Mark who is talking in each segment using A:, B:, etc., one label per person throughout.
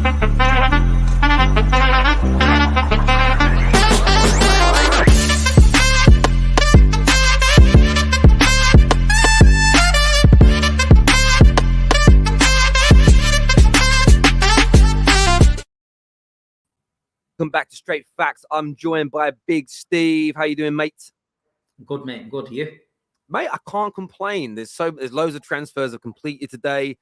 A: Welcome back to Straight Facts. I'm joined by Big Steve. How you doing, mate?
B: Good, mate. Good. You?
A: Mate, I can't complain. There's loads of transfers have completed today.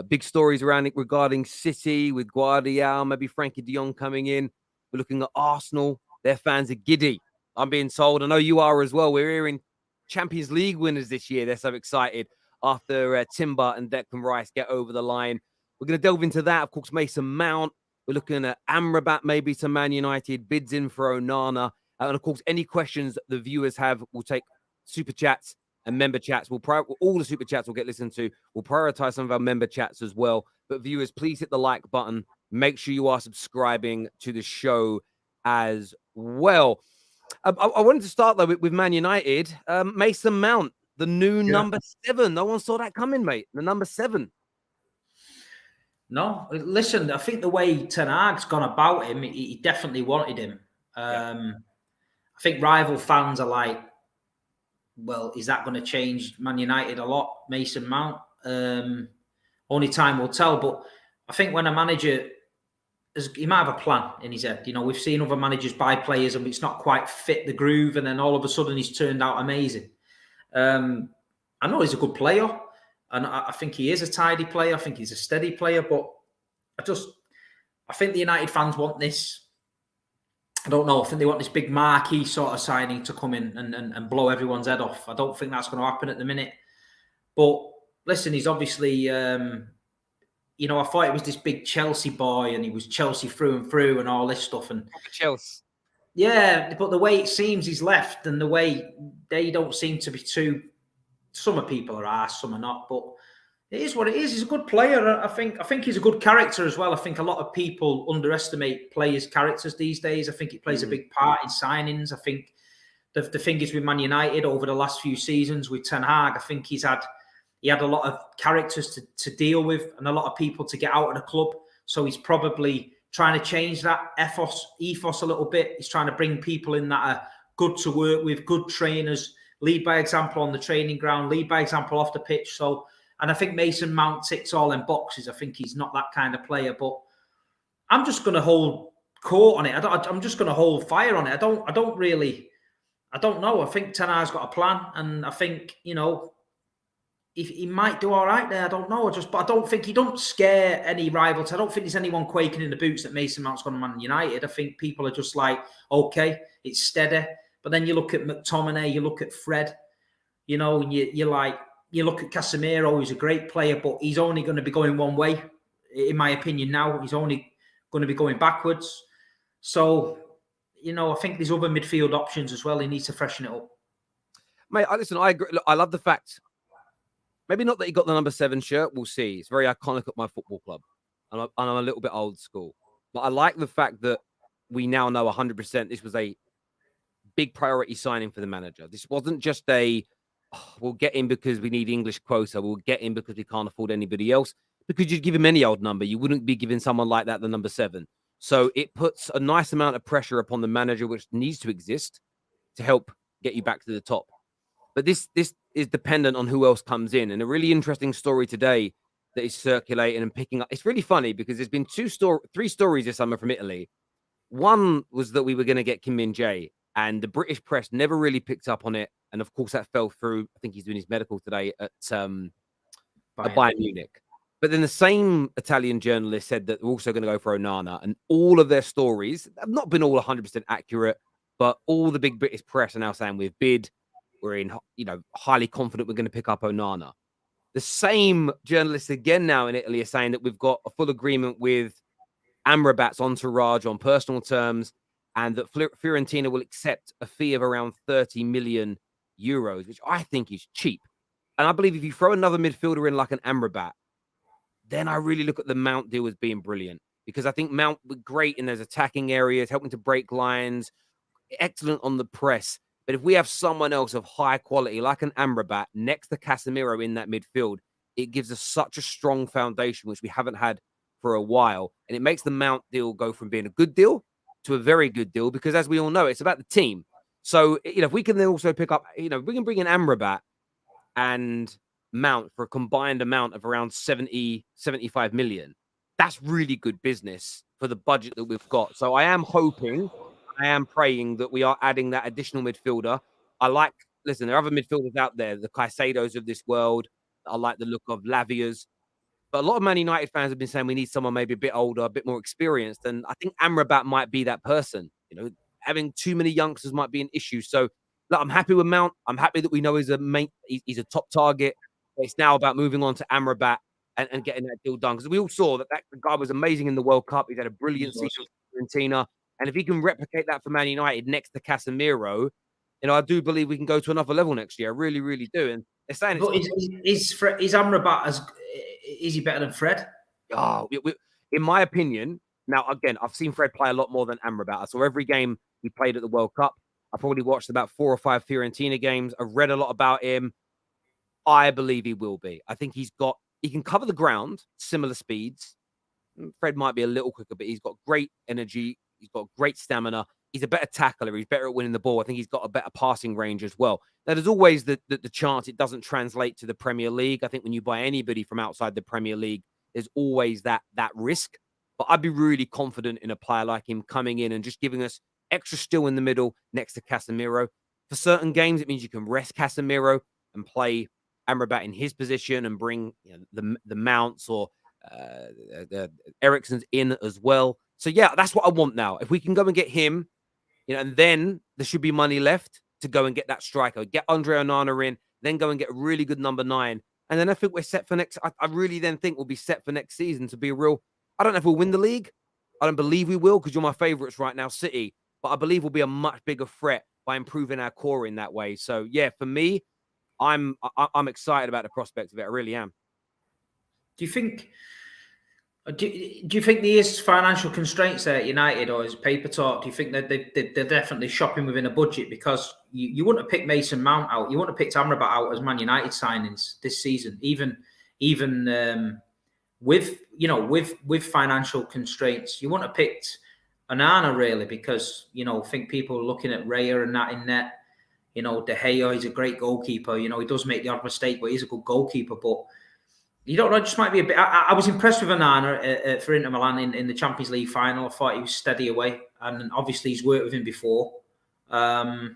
A: Big stories around it regarding City with Gvardiol, maybe Frankie de Jong coming in. We're looking at Arsenal. Their fans are giddy. I'm being told. I know you are as well. We're hearing Champions League winners this year. They're so excited after Timber and Declan Rice get over the line. We're going to delve into that. Of course, Mason Mount. We're looking at Amrabat maybe to Man United, bids in for Onana. And of course, any questions the viewers have, we'll take super chats and member chats. All the super chats will get listened to. We'll prioritize some of our member chats as well. But viewers, please hit the like button. Make sure you are subscribing to the show as well. I wanted to start, though, with Man United. Mason Mount, the new number 7. No one saw that coming, mate. The number 7.
B: No, listen, I think the way Ten Hag's gone about him, he definitely wanted him. I think rival fans are like, well, is that going to change Man United a lot, Mason Mount? Only time will tell. But I think when a manager, he might have a plan in his head. You know, we've seen other managers buy players and it's not quite fit the groove, and then all of a sudden he's turned out amazing. I know he's a good player. And I think he is a tidy player. I think he's a steady player. But I think the United fans want this. I don't know. I think they want this big marquee sort of signing to come in and blow everyone's head off. I don't think that's going to happen at the minute. But listen, he's obviously, I thought it was this big Chelsea boy and he was Chelsea through and through and all this stuff. And
A: Chelsea.
B: Yeah, but the way it seems he's left and the way they don't seem to be too... Some of people are arsed, some are not, but it is what it is. He's a good player. I think he's a good character as well. I think a lot of people underestimate players' characters these days. I think it plays a big part in signings. I think the thing is with Man United over the last few seasons with Ten Hag, I think he had a lot of characters to deal with and a lot of people to get out of the club. So he's probably trying to change that ethos a little bit. He's trying to bring people in that are good to work with, good trainers, lead by example on the training ground, lead by example off the pitch. So, and I think Mason Mount ticks all them boxes. I think he's not that kind of player, but I'm just going to hold court on it. I'm just going to hold fire on it. I don't know. I think Ten Hag's got a plan, and I think, if he might do all right there. I don't know. But I don't think he don't scare any rivals. I don't think there's anyone quaking in the boots that Mason Mount's going to Man United. I think people are just like, okay, it's steady. But then you look at McTominay, you look at Fred, and you look at Casemiro, who's a great player, but he's only going to be going one way, in my opinion. Now he's only going to be going backwards. So, I think there's other midfield options as well. He needs to freshen it up.
A: Mate, I agree. Look, I love the fact, maybe not that he got the number 7 shirt. We'll see. It's very iconic at my football club, and I'm a little bit old school. But I like the fact that we now know 100% this was a big priority signing for the manager. This wasn't just we'll get him because we need English quota. We'll get him because we can't afford anybody else. Because you'd give him any old number. You wouldn't be giving someone like that the number 7. So it puts a nice amount of pressure upon the manager, which needs to exist to help get you back to the top. But this is dependent on who else comes in. And a really interesting story today that is circulating and picking up. It's really funny because there's been 3 stories this summer from Italy. One was that we were going to get Kim Min-jae. And the British press never really picked up on it. And of course, that fell through. I think he's doing his medical today at Bayern Munich. But then the same Italian journalist said that they're also going to go for Onana. And all of their stories have not been all 100% accurate. But all the big British press are now saying we've bid. We're highly confident we're going to pick up Onana. The same journalists again now in Italy are saying that we've got a full agreement with Amrabat's entourage on personal terms, and that Fiorentina will accept a fee of around 30 million euros, which I think is cheap. And I believe if you throw another midfielder in like an Amrabat, then I really look at the Mount deal as being brilliant, because I think Mount was great in those attacking areas, helping to break lines, excellent on the press. But if we have someone else of high quality, like an Amrabat, next to Casemiro in that midfield, it gives us such a strong foundation, which we haven't had for a while. And it makes the Mount deal go from being a good deal to a very good deal because, as we all know, it's about the team. So, if we can then also pick up, we can bring in Amrabat and Mount for a combined amount of around 70, 75 million. That's really good business for the budget that we've got. So I am praying that we are adding that additional midfielder. Listen, there are other midfielders out there, the Caicedos of this world. I like the look of Lavia's. But a lot of Man United fans have been saying we need someone maybe a bit older, a bit more experienced. And I think Amrabat might be that person. Having too many youngsters might be an issue. So look, I'm happy with Mount. I'm happy that we know he's a top target. It's now about moving on to Amrabat and getting that deal done. Because we all saw that the guy was amazing in the World Cup. He's had a brilliant season for Argentina. And if he can replicate that for Man United next to Casemiro, I do believe we can go to another level next year. I really, really do. And they're saying
B: is Amrabat is he better than Fred?
A: Oh, in my opinion, now again, I've seen Fred play a lot more than Amrabat. I saw every game he played at the World Cup. I probably watched about 4 or 5 Fiorentina games. I've read a lot about him. I believe he will be. I think he can cover the ground, similar speeds. Fred might be a little quicker, but he's got great energy. He's got great stamina. He's a better tackler. He's better at winning the ball. I think he's got a better passing range as well. Now, there's always the chance it doesn't translate to the Premier League. I think when you buy anybody from outside the Premier League, there's always that risk. But I'd be really confident in a player like him coming in and just giving us extra still in the middle next to Casemiro. For certain games, it means you can rest Casemiro and play Amrabat in his position and bring the Mounts or the Eriksen's in as well. So, yeah, that's what I want now. If we can go and get him, and then there should be money left to go and get that striker, get Andre Onana in, then go and get a really good number 9. And then I think we're set for next. I really then think we'll be set for next season to be a real. I don't know if we'll win the league. I don't believe we will because you're my favourites right now, City. But I believe we'll be a much bigger threat by improving our core in that way. So, yeah, for me, I'm excited about the prospect of it. I really am.
B: Do you think there is financial constraints there at United, or is it paper talk? Do you think that they're definitely shopping within a budget? Because you wouldn't have picked Mason Mount out, you wouldn't have picked Amrabat out as Man United signings this season, even with financial constraints. You wouldn't have picked Onana really, because I think people are looking at Raya and that in net. De Gea, he's a great goalkeeper. He does make the odd mistake, but he's a good goalkeeper. But you don't know, it just might be a bit. I was impressed with Onana for Inter Milan in the Champions League final. I thought he was steady away, and obviously he's worked with him before. I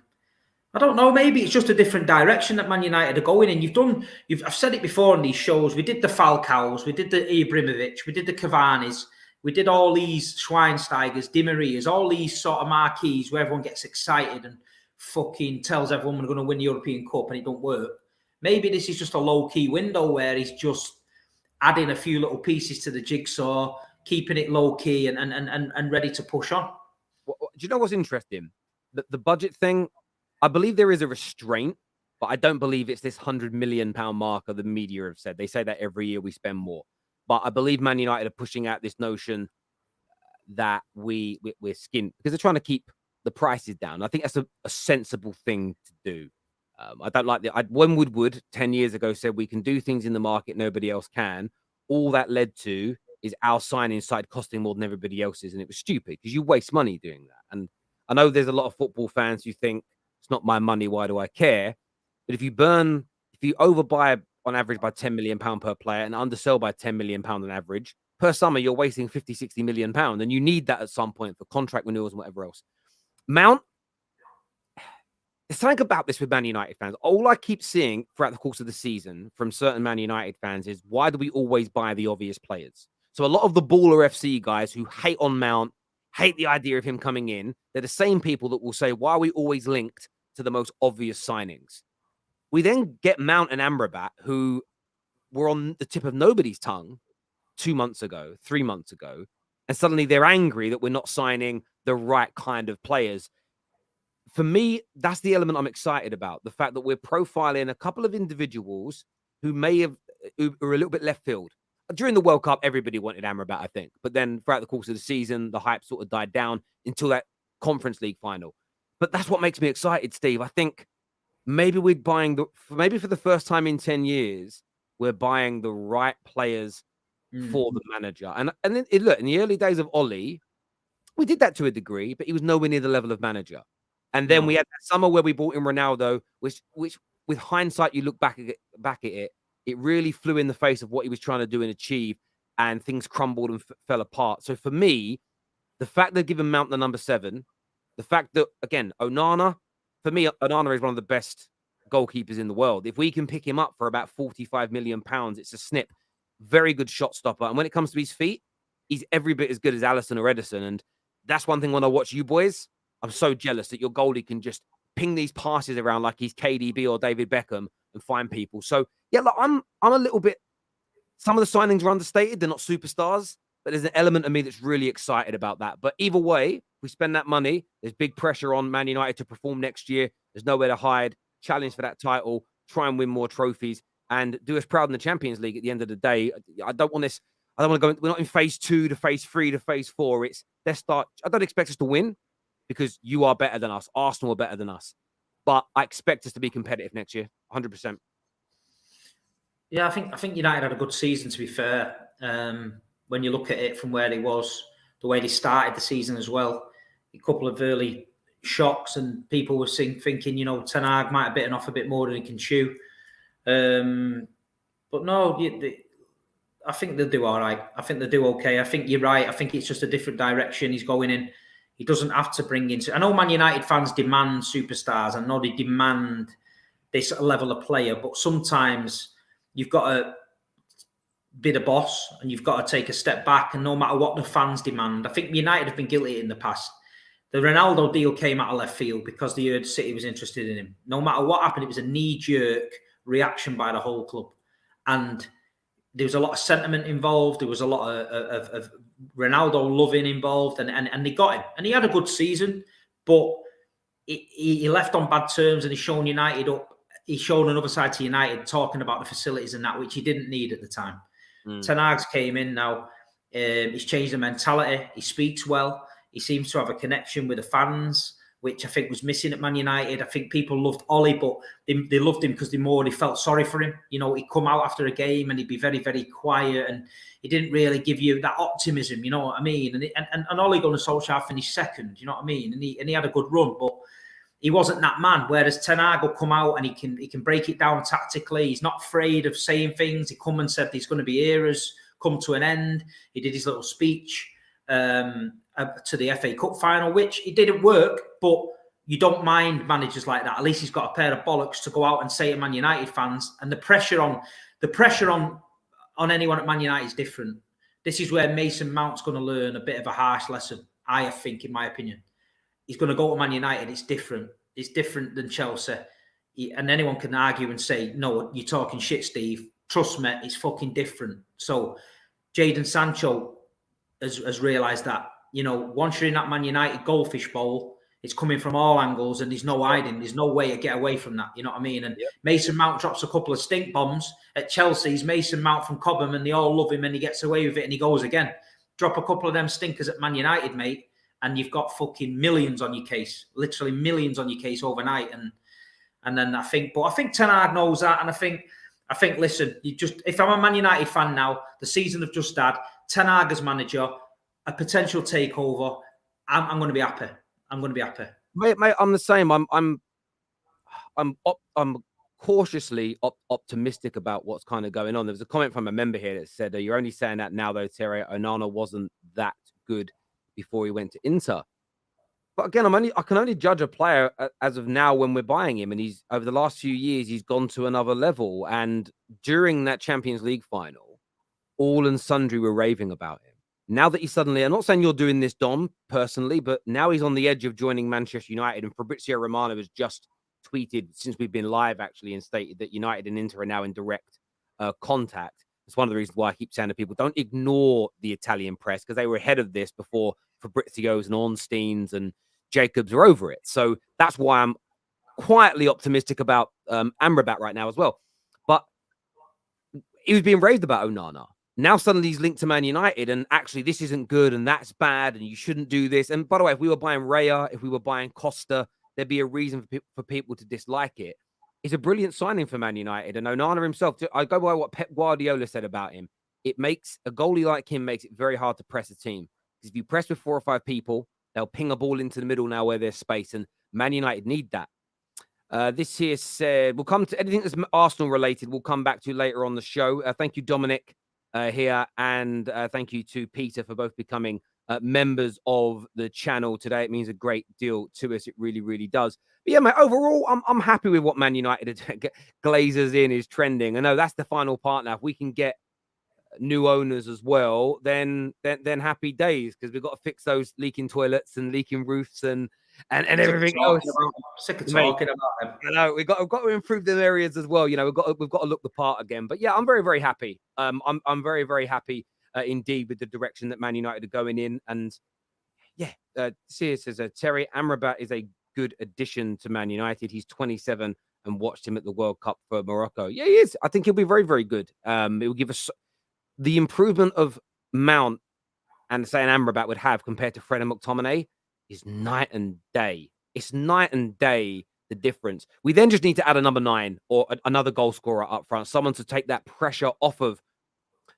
B: don't know. Maybe it's just a different direction that Man United are going in. I've said it before on these shows. We did the Falcaos, we did the Ibrahimovic, we did the Cavani's, we did all these Schweinsteigers, Di Marias, all these sort of marquees where everyone gets excited and fucking tells everyone we're going to win the European Cup, and it don't work. Maybe this is just a low-key window where he's just adding a few little pieces to the jigsaw, keeping it low-key and ready to push on.
A: Do you know what's interesting? The budget thing, I believe there is a restraint, but I don't believe it's this £100 million marker the media have said. They say that every year we spend more. But I believe Man United are pushing out this notion that we're skint because they're trying to keep the prices down. I think that's a sensible thing to do. I don't like when Woodward 10 years ago said we can do things in the market nobody else can. All that led to is our signing side costing more than everybody else's, and it was stupid because you waste money doing that. And I know there's a lot of football fans who think it's not my money, why do I care? But if you overbuy on average by £10 million per player and undersell by £10 million on average per summer, you're wasting £50-60 million, and you need that at some point for contract renewals and whatever else. Mount. There's something about this with Man United fans. All I keep seeing throughout the course of the season from certain Man United fans is, why do we always buy the obvious players? So a lot of the Baller FC guys who hate on Mount, hate the idea of him coming in, they're the same people that will say, why are we always linked to the most obvious signings? We then get Mount and Amrabat, who were on the tip of nobody's tongue 2 months ago, 3 months ago, and suddenly they're angry that we're not signing the right kind of players. For me, that's the element I'm excited about. The fact that we're profiling a couple of individuals who are a little bit left field. During the World Cup, everybody wanted Amrabat, I think. But then throughout the course of the season, the hype sort of died down until that Conference League final. But that's what makes me excited, Steve. I think maybe we're buying maybe for the first time in 10 years, we're buying the right players for the manager. And then look, in the early days of Ollie, we did that to a degree, but he was nowhere near the level of manager. And then we had that summer where we brought in Ronaldo, which with hindsight, you look back at it, it really flew in the face of what he was trying to do and achieve, and things crumbled and fell apart. So for me, the fact they've given Mount the number 7, the fact that, again, Onana, for me, Onana is one of the best goalkeepers in the world. If we can pick him up for about £45 million, it's a snip. Very good shot stopper. And when it comes to his feet, he's every bit as good as Alisson or Edison. And that's one thing when I watch you boys, I'm so jealous that your goalie can just ping these passes around like he's KDB or David Beckham and find people. So, yeah, look, I'm a little bit, some of the signings are understated. They're not superstars, but there's an element of me that's really excited about that. But either way, we spend that money. There's big pressure on Man United to perform next year. There's nowhere to hide. Challenge for that title. Try and win more trophies and do us proud in the Champions League at the end of the day. I don't want this. I don't want to go. We're not in phase 2 to phase 3 to phase 4. It's let's start. I don't expect us to win because you are better than us. Arsenal are better than us. But I expect us to be competitive next year, 100%.
B: Yeah, I think United had a good season, to be fair. When you look at it from where they was, the way they started the season as well, a couple of early shocks and people were thinking, you know, Ten Hag might have bitten off a bit more than he can chew. But no, I think they'll do all right. I think they'll do okay. I think you're right. I think it's just a different direction he's going in. He doesn't have to bring in... I know Man United fans demand superstars. I know they demand this level of player, but sometimes you've got to be the boss and you've got to take a step back, and no matter what the fans demand. I think United have been guilty in the past. The Ronaldo deal came out of left field because they heard City was interested in him. No matter what happened, it was a knee-jerk reaction by the whole club. And there was a lot of sentiment involved. There was a lot of Ronaldo loving involved, and they got him. And he had a good season, but he left on bad terms, and he's shown United up. He showed another side to United talking about the facilities and that, which he didn't need at the time. Ten Hag's came in now. He's changed the mentality. He speaks well. He seems to have a connection with the fans, which I think was missing at Man United. I think people loved Ollie, but they loved him because they felt sorry for him. You know, he'd come out after a game and he'd be very, very quiet, and he didn't really give you that optimism, you know what I mean? And Ollie Gunnar Solskjaer finished second, you know what I mean? And he had a good run, but he wasn't that man. Whereas Ten Hag will come out and he can break it down tactically. He's not afraid of saying things. He come and said there's going to be eras come to an end. He did his little speech to the FA Cup final, which it didn't work, but you don't mind managers like that. At least he's got a pair of bollocks to go out and say to Man United fans. And the pressure on anyone at Man United is different. This is where Mason Mount's going to learn a bit of a harsh lesson, I think, in my opinion. He's going to go to Man United. It's different. It's different than Chelsea. And anyone can argue and say, no, you're talking shit, Steve. Trust me, it's fucking different. So Jadon Sancho has realised that, you know, once you're in that Man United goldfish bowl, it's coming from all angles and there's no hiding. There's no way to get away from that. You know what I mean? And Mason Mount drops a couple of stink bombs at Chelsea's. Mason Mount from Cobham, and they all love him, and he gets away with it and he goes again. Drop a couple of them stinkers at Man United, mate, and you've got fucking millions on your case, literally millions on your case overnight. And then I think Ten Hag knows that. And I think, listen, if I'm a Man United fan now, the season have just had, Ten Hag as manager, a potential takeover, I'm going to be happy. I'm going to be happy.
A: Mate, I'm the same. I'm cautiously optimistic about what's kind of going on. There was a comment from a member here that said, "You're only saying that now, though, Terry. Onana wasn't that good before he went to Inter." But again, I can only judge a player as of now when we're buying him, and he's over the last few years he's gone to another level. And during that Champions League final, all and sundry were raving about him. Now that he's suddenly, I'm not saying you're doing this, Dom, personally, but now he's on the edge of joining Manchester United, and Fabrizio Romano has just tweeted since we've been live, actually, and stated that United and Inter are now in direct contact. It's one of the reasons why I keep saying to people, don't ignore the Italian press, because they were ahead of this before Fabrizio's and Ornsteins and Jacobs are over it. So that's why I'm quietly optimistic about Amrabat right now as well. But he was being raved about Onana. Now suddenly he's linked to Man United, and actually this isn't good and that's bad and you shouldn't do this. And by the way, if we were buying Raya, if we were buying Costa, there'd be a reason for people to dislike it. It's a brilliant signing for Man United. And Onana himself, I go by what Pep Gvardiol said about him. it makes a goalie like him makes it very hard to press a team. Because if you press with 4 or 5 people, they'll ping a ball into the middle now where there's space, and Man United need that. This here said, we'll come to anything that's Arsenal related. We'll come back to later on the show. Thank you, Dominic, here, and thank you to Peter for both becoming members of the channel today. It means a great deal to us. It really, really does. But yeah, mate, overall, I'm happy with what Man United Glazers in is trending. I know that's the final part now. If we can get new owners as well, then happy days, because we've got to fix those leaking toilets and leaking roofs and everything else.
B: Sick of talking about them.
A: I know we've got to improve them areas as well. You know, we've got to look the part again. But yeah, I'm very, very happy. I'm very, very happy indeed with the direction that Man United are going in. And yeah, Sears says Terry Amrabat is a good addition to Man United. He's 27 and watched him at the World Cup for Morocco. Yeah, he is. I think he'll be very, very good. It will give us the improvement of Mount and say an Amrabat would have compared to Fred and McTominay is night and day. It's night and day, the difference. We then just need to add a number 9 or another goal scorer up front, someone to take that pressure off of.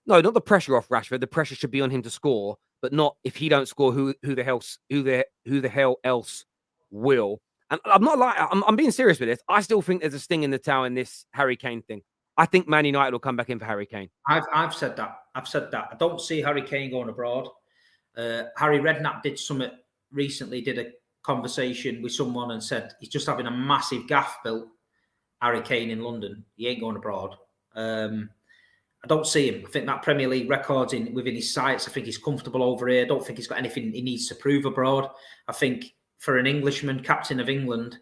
A: No, not the pressure off Rashford. The pressure should be on him to score, but not if he don't score. Who the hell else will? And I'm not like I'm being serious with this. I still think there's a sting in the tail in this Harry Kane thing. I think Man United will come back in for Harry Kane.
B: I've said that. I don't see Harry Kane going abroad. Harry Redknapp did something recently, did a conversation with someone and said he's just having a massive gaff built, Harry Kane in London. He ain't going abroad. I don't see him. I think that Premier League record's within his sights. I think he's comfortable over here. I don't think he's got anything he needs to prove abroad. I think for an Englishman, captain of England,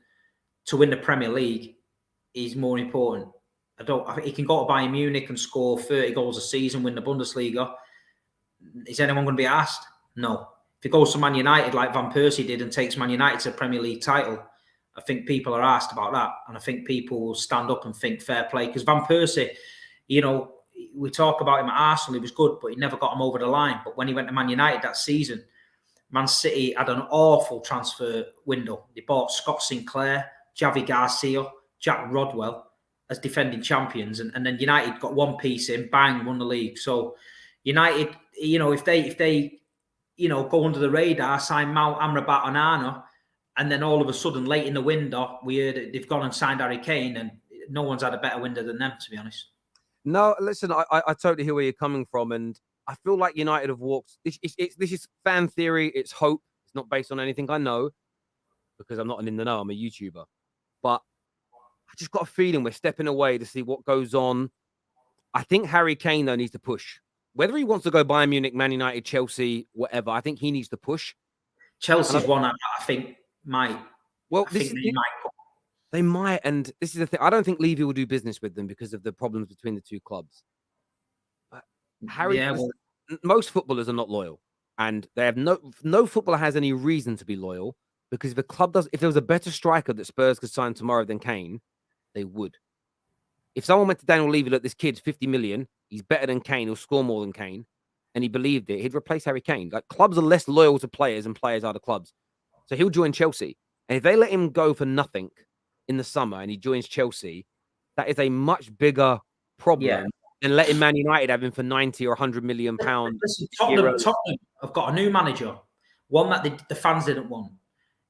B: to win the Premier League is more important. I think he can go to Bayern Munich and score 30 goals a season, win the Bundesliga. Is anyone going to be asked? No. If he goes to Man United like Van Persie did and takes Man United to a Premier League title, I think people are asked about that. And I think people will stand up and think fair play. Because Van Persie, you know, we talk about him at Arsenal, he was good, but he never got him over the line. But when he went to Man United that season, Man City had an awful transfer window. They bought Scott Sinclair, Javi Garcia, Jack Rodwell as defending champions, and then United got one piece in, bang, won the league. So United, you know, if they you know, go under the radar, sign Mount, Amrabat, Onana, and then all of a sudden, late in the window, we heard they've gone and signed Harry Kane, and no one's had a better window than them, to be honest.
A: No, listen, I totally hear where you're coming from, and I feel like United have walked. This is fan theory. It's hope. It's not based on anything I know, because I'm not in the know. I'm a YouTuber, but I just got a feeling we're stepping away to see what goes on. I think Harry Kane, though, needs to push. Whether he wants to go Bayern Munich, Man United, Chelsea, whatever, I think he needs to push.
B: Chelsea's one I think might.
A: Well,
B: they
A: might. And this is the thing. I don't think Levy will do business with them because of the problems between the two clubs. But most footballers are not loyal. And they have no footballer has any reason to be loyal, because if there was a better striker that Spurs could sign tomorrow than Kane, they would. If someone went to Daniel Levy, look, this kid's 50 million, he's better than Kane, he'll score more than Kane, and he believed it, he'd replace Harry Kane. Like, clubs are less loyal to players than players are to clubs. So he'll join Chelsea. And if they let him go for nothing in the summer and he joins Chelsea, that is a much bigger problem than letting Man United have him for 90 or 100 million pounds.
B: Listen, Tottenham have got a new manager, one that the fans didn't want.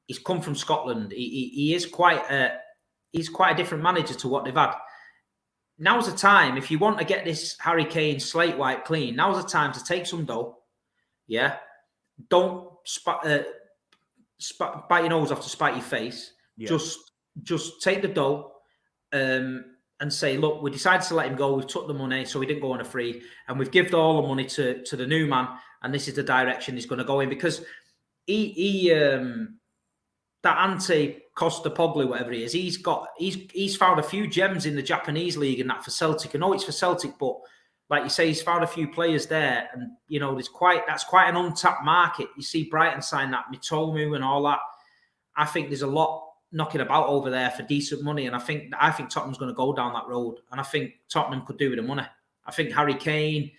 B: He's come from Scotland. He is quite a different manager to what they've had. Now's the time, if you want to get this Harry Kane slate wiped clean, now's the time to take some dough. Yeah. Don't bite your nose off to spite your face. Yeah. Just take the dough and say, look, we decided to let him go. We've took the money, so he didn't go on a free. And we've given all the money to the new man. And this is the direction he's going to go in. Because that Ante Costapoglu, whatever he is, he's found a few gems in the Japanese league and that for Celtic. I know it's for Celtic, but like you say, he's found a few players there, and you know, that's quite an untapped market. You see Brighton sign that Mitomu and all that. I think there's a lot knocking about over there for decent money, and I think Tottenham's going to go down that road, and I think Tottenham could do with the money. I think Harry Kane,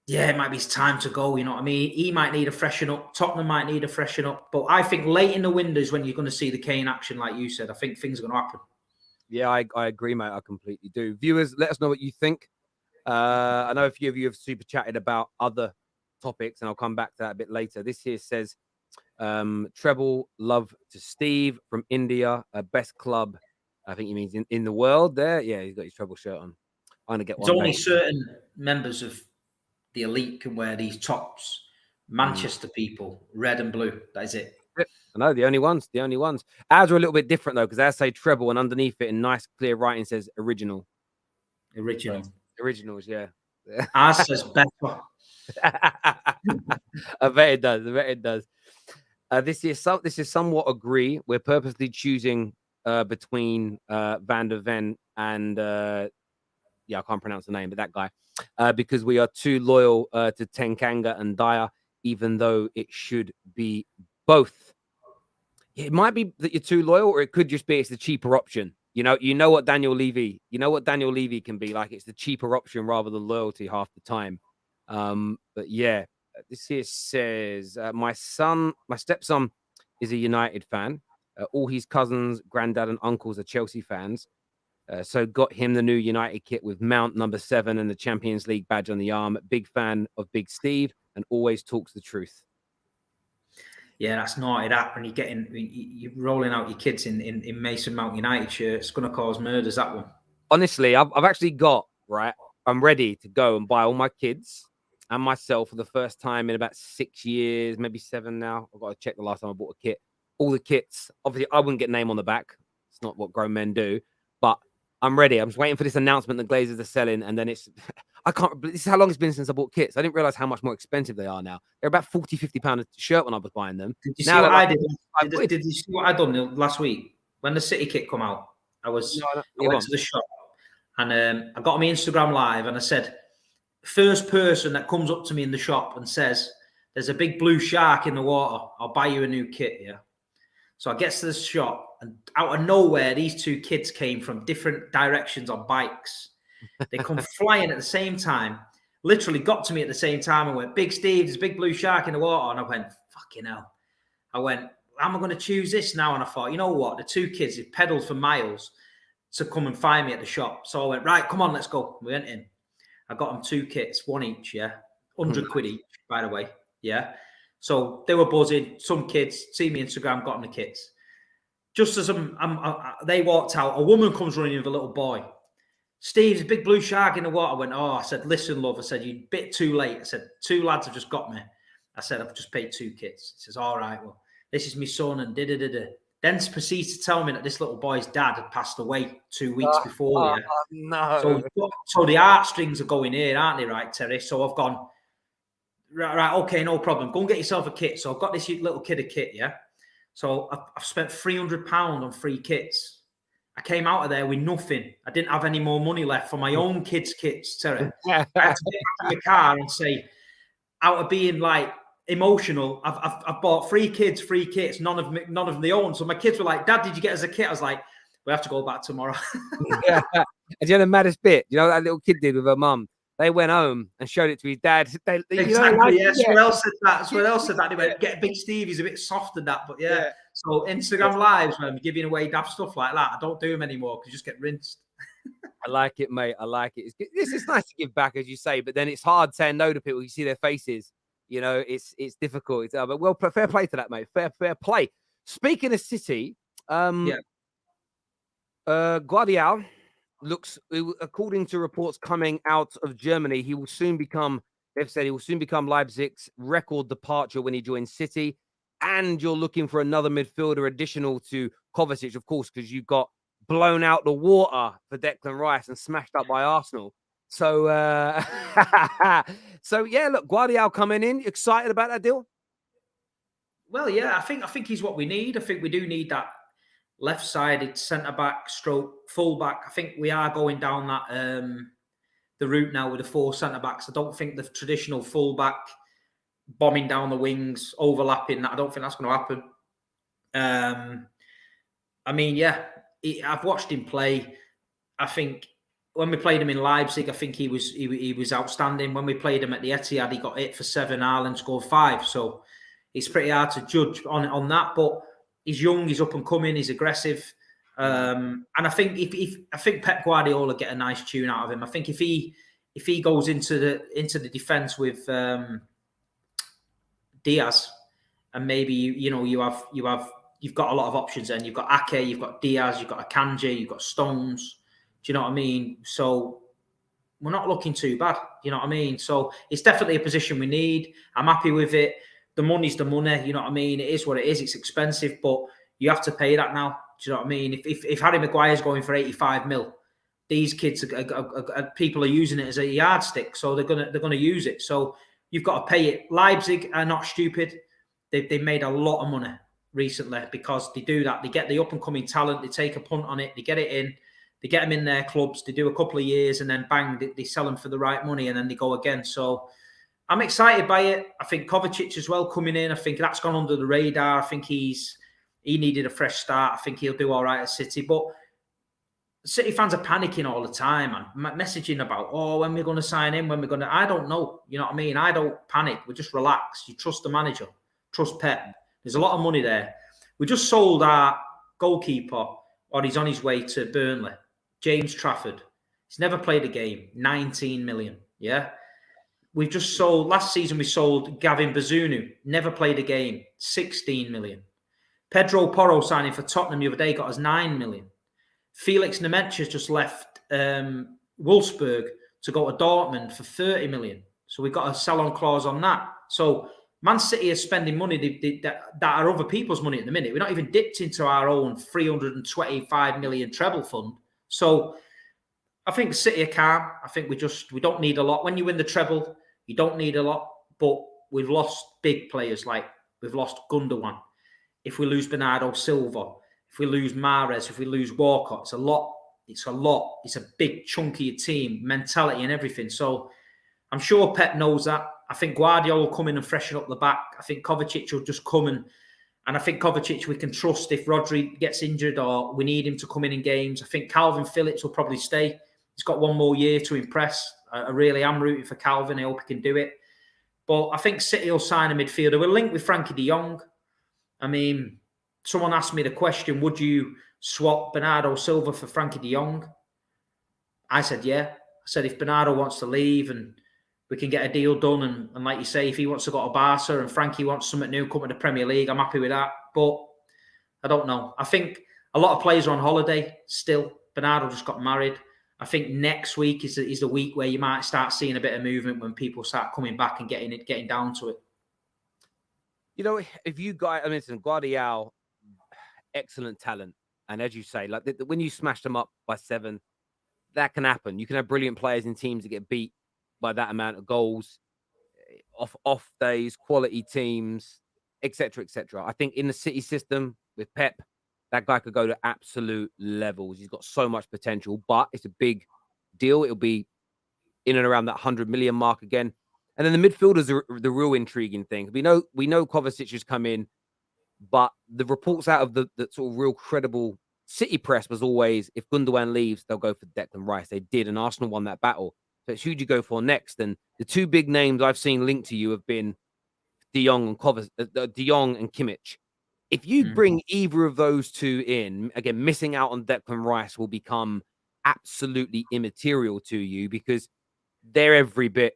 B: it might be his time to go, you know what I mean? He might need a freshen up. Tottenham might need a freshen up. But I think late in the window is when you're going to see the Kane action, like you said. I think things are going to happen.
A: Yeah, I agree, mate. I completely do. Viewers, let us know what you think. I know a few of you have super chatted about other topics, and I'll come back to that a bit later. This here says, treble love to Steve from India, best club, I think he means in the world there. Yeah, he's got his treble shirt on. I'm going to get
B: There's
A: one.
B: only certain members of the elite can wear these tops. Manchester people, red and blue. That is it.
A: I know, the only ones. Ours are a little bit different, though, because they say treble, and underneath it in nice, clear writing says original. Originals, yeah.
B: Ours says better.
A: I bet it does. This is somewhat agree. We're purposely choosing between Van der Ven and I can't pronounce the name, but that guy, because we are too loyal to Tenkanga and Dyer, even though it should be both. It might be that you're too loyal, or it could just be it's the cheaper option. You know what Daniel Levy can be like. It's the cheaper option rather than loyalty half the time. But yeah, this here says my stepson is a United fan. All his cousins, granddad, and uncles are Chelsea fans. So got him the new United kit with Mount number 7 and the Champions League badge on the arm. Big fan of Big Steve and always talks the truth.
B: Yeah, that's naughty. That when you're rolling out your kids in Mason Mount United shirts, it's going to cause murders. That one.
A: Honestly, I've actually got right. I'm ready to go and buy all my kids and myself for the first time in about 6 years, maybe 7 now. I've got to check the last time I bought a kit. All the kits. Obviously, I wouldn't get name on the back. It's not what grown men do. But I'm ready. I'm just waiting for this announcement the Glazers are selling, and then it's. I can't. This is how long it's been since I bought kits. I didn't realize how much more expensive they are now. They're about 40, 50 pound a shirt when I was buying them.
B: Did you see what I did? Did you see what I done last week when the City kit come out? I went to the shop and I got on my Instagram live and I said, first person that comes up to me in the shop and says, "There's a big blue shark in the water. I'll buy you a new kit." Yeah. So I get to the shop and out of nowhere, these 2 kids came from different directions on bikes. They come flying at the same time, literally got to me at the same time and went, "Big Steve, there's a big blue shark in the water." And I went, fucking hell. I went, how am I going to choose this now? And I thought, you know what? The 2 kids, they pedaled for miles to come and find me at the shop. So I went, right, come on, let's go. We went in. I got them 2 kits, 1 each, yeah. 100 quid each, by the way, yeah. So they were buzzing. Some kids see me Instagram, got them the kits. Just as they walked out, a woman comes running with a little boy. "Steve's a big blue shark in the water." I went, "Oh," I said, "listen, love." I said, "You're a bit too late." I said, "2 lads have just got me." I said, "I've just paid 2 kits." He says, "All right, well, this is my son," and da-da-da-da. Then proceeds to tell me that this little boy's dad had passed away 2 weeks before. Yeah.
A: No.
B: So the heartstrings are going here, aren't they, right, Terrace? So I've gone, right, okay, no problem. Go and get yourself a kit. So I've got this little kid a kit, yeah? So I've spent £300 on 3 kits. I came out of there with nothing. I didn't have any more money left for my own kids' kits, Terry. I had to get back in the car and say, out of being like emotional, I've bought 3 kids, 3 kits, none of them they own. So my kids were like, "Dad, did you get us a kit?" I was like, "We have to go back tomorrow."
A: Yeah. And you know the maddest bit? You know what that little kid did with her mum? They went home and showed it to his dad.
B: Exactly, yeah. Someone else said that. They went, "Get Big Steve, he's a bit soft than that." But yeah. So Instagram lives when I'm giving away daft stuff like that, I don't do them anymore because you just get rinsed.
A: I like it, mate. I like it. It's nice to give back, as you say, but then it's hard saying no to people. You see their faces. You know, it's difficult. But well, fair play to that, mate. Fair play. Speaking of City, Gvardiol looks, according to reports coming out of Germany, he will soon become Leipzig's record departure when he joins City. And you're looking for another midfielder additional to Kovacic, of course, because you got blown out the water for Declan Rice and smashed up by Arsenal. So, look, Gvardiol coming in. Excited about that deal?
B: Well, yeah, I think he's what we need. I think we do need that left-sided centre-back stroke full-back. I think we are going down that the route now with the 4 centre-backs. I don't think the traditional full-back bombing down the wings, overlapping, I don't think that's going to happen. I mean, yeah, I've watched him play. I think when we played him in Leipzig, I think he was outstanding. When we played him at the Etihad, he got it for 7, Ireland scored 5. So it's pretty hard to judge on that. But he's young, he's up and coming, he's aggressive. And I think I think Pep Guardiola get a nice tune out of him. I think if he if he goes into the defence with Diaz, and maybe you've got a lot of options. Then you've got Ake, you've got Diaz, you've got Akanji, you've got Stones. Do you know what I mean? So we're not looking too bad. You know what I mean? So it's definitely a position we need. I'm happy with it. The money's the money. You know what I mean? It is what it is. It's expensive, but you have to pay that now. Do you know what I mean? If Harry Maguire's going for 85 mil, these kids people are using it as a yardstick, so they're gonna use it. So you've got to pay it. Leipzig are not stupid. They made a lot of money recently because they do that. They get the up and coming talent. They take a punt on it. They get it in. They get them in their clubs. They do a couple of years and then bang, they sell them for the right money and then they go again. So I'm excited by it. I think Kovacic as well coming in. I think that's gone under the radar. I think he needed a fresh start. I think he'll do all right at City. But City fans are panicking all the time and messaging about, when we're going to sign him, when we're going to... I don't know. You know what I mean? I don't panic. We just relax. You trust the manager. Trust Pep. There's a lot of money there. We just sold our goalkeeper, or he's on his way to Burnley. James Trafford. He's never played a game. 19 million. Yeah. We've just sold... Last season, we sold Gavin Bazunu. Never played a game. 16 million. Pedro Porro signing for Tottenham the other day got us 9 million. Felix Nemec just left Wolfsburg to go to Dortmund for 30 million. So we've got a sell-on clause on that. So Man City is spending money that are other people's money at the minute. We're not even dipped into our own 325 million treble fund. So I think City are calm. I think we don't need a lot. When you win the treble, you don't need a lot. But we've lost big players, like we've lost Gundogan. If we lose Bernardo Silva, if we lose Mahrez, if we lose Walcott, it's a lot. It's a big, chunky team, mentality and everything. So I'm sure Pep knows that. I think Gvardiol will come in and freshen up the back. I think Kovacic will just come and I think Kovacic we can trust if Rodri gets injured or we need him to come in games. I think Calvin Phillips will probably stay. He's got one more year to impress. I really am rooting for Calvin. I hope he can do it. But I think City will sign a midfielder. We're linked with Frankie de Jong. I mean... Someone asked me the question, would you swap Bernardo Silva for Frankie de Jong? I said, yeah. I said, if Bernardo wants to leave and we can get a deal done, and like you say, if he wants to go to Barca and Frankie wants something new, come to the Premier League, I'm happy with that. But I don't know. I think a lot of players are on holiday still. Bernardo just got married. I think next week is the week where you might start seeing a bit of movement when people start coming back and getting down to it.
A: You know, if you guys, I mean, listen, Gvardiol, excellent talent, and as you say, like when you smash them up by 7, that can happen. You can have brilliant players in teams that get beat by that amount of goals, off days, quality teams, etc., etc. I think in the City system with Pep, that guy could go to absolute levels. He's got so much potential, but it's a big deal. It'll be in and around that 100 million mark again. And then the midfielders are the real intriguing thing. We know Kovacic has come in. But the reports out of the sort of real credible City press was always, if Gundogan leaves, they'll go for Declan Rice. They did, and Arsenal won that battle. So it's who do you go for next? And the two big names I've seen linked to you have been De Jong and Kimmich. If you bring either of those two in, again, missing out on Declan Rice will become absolutely immaterial to you because they're every bit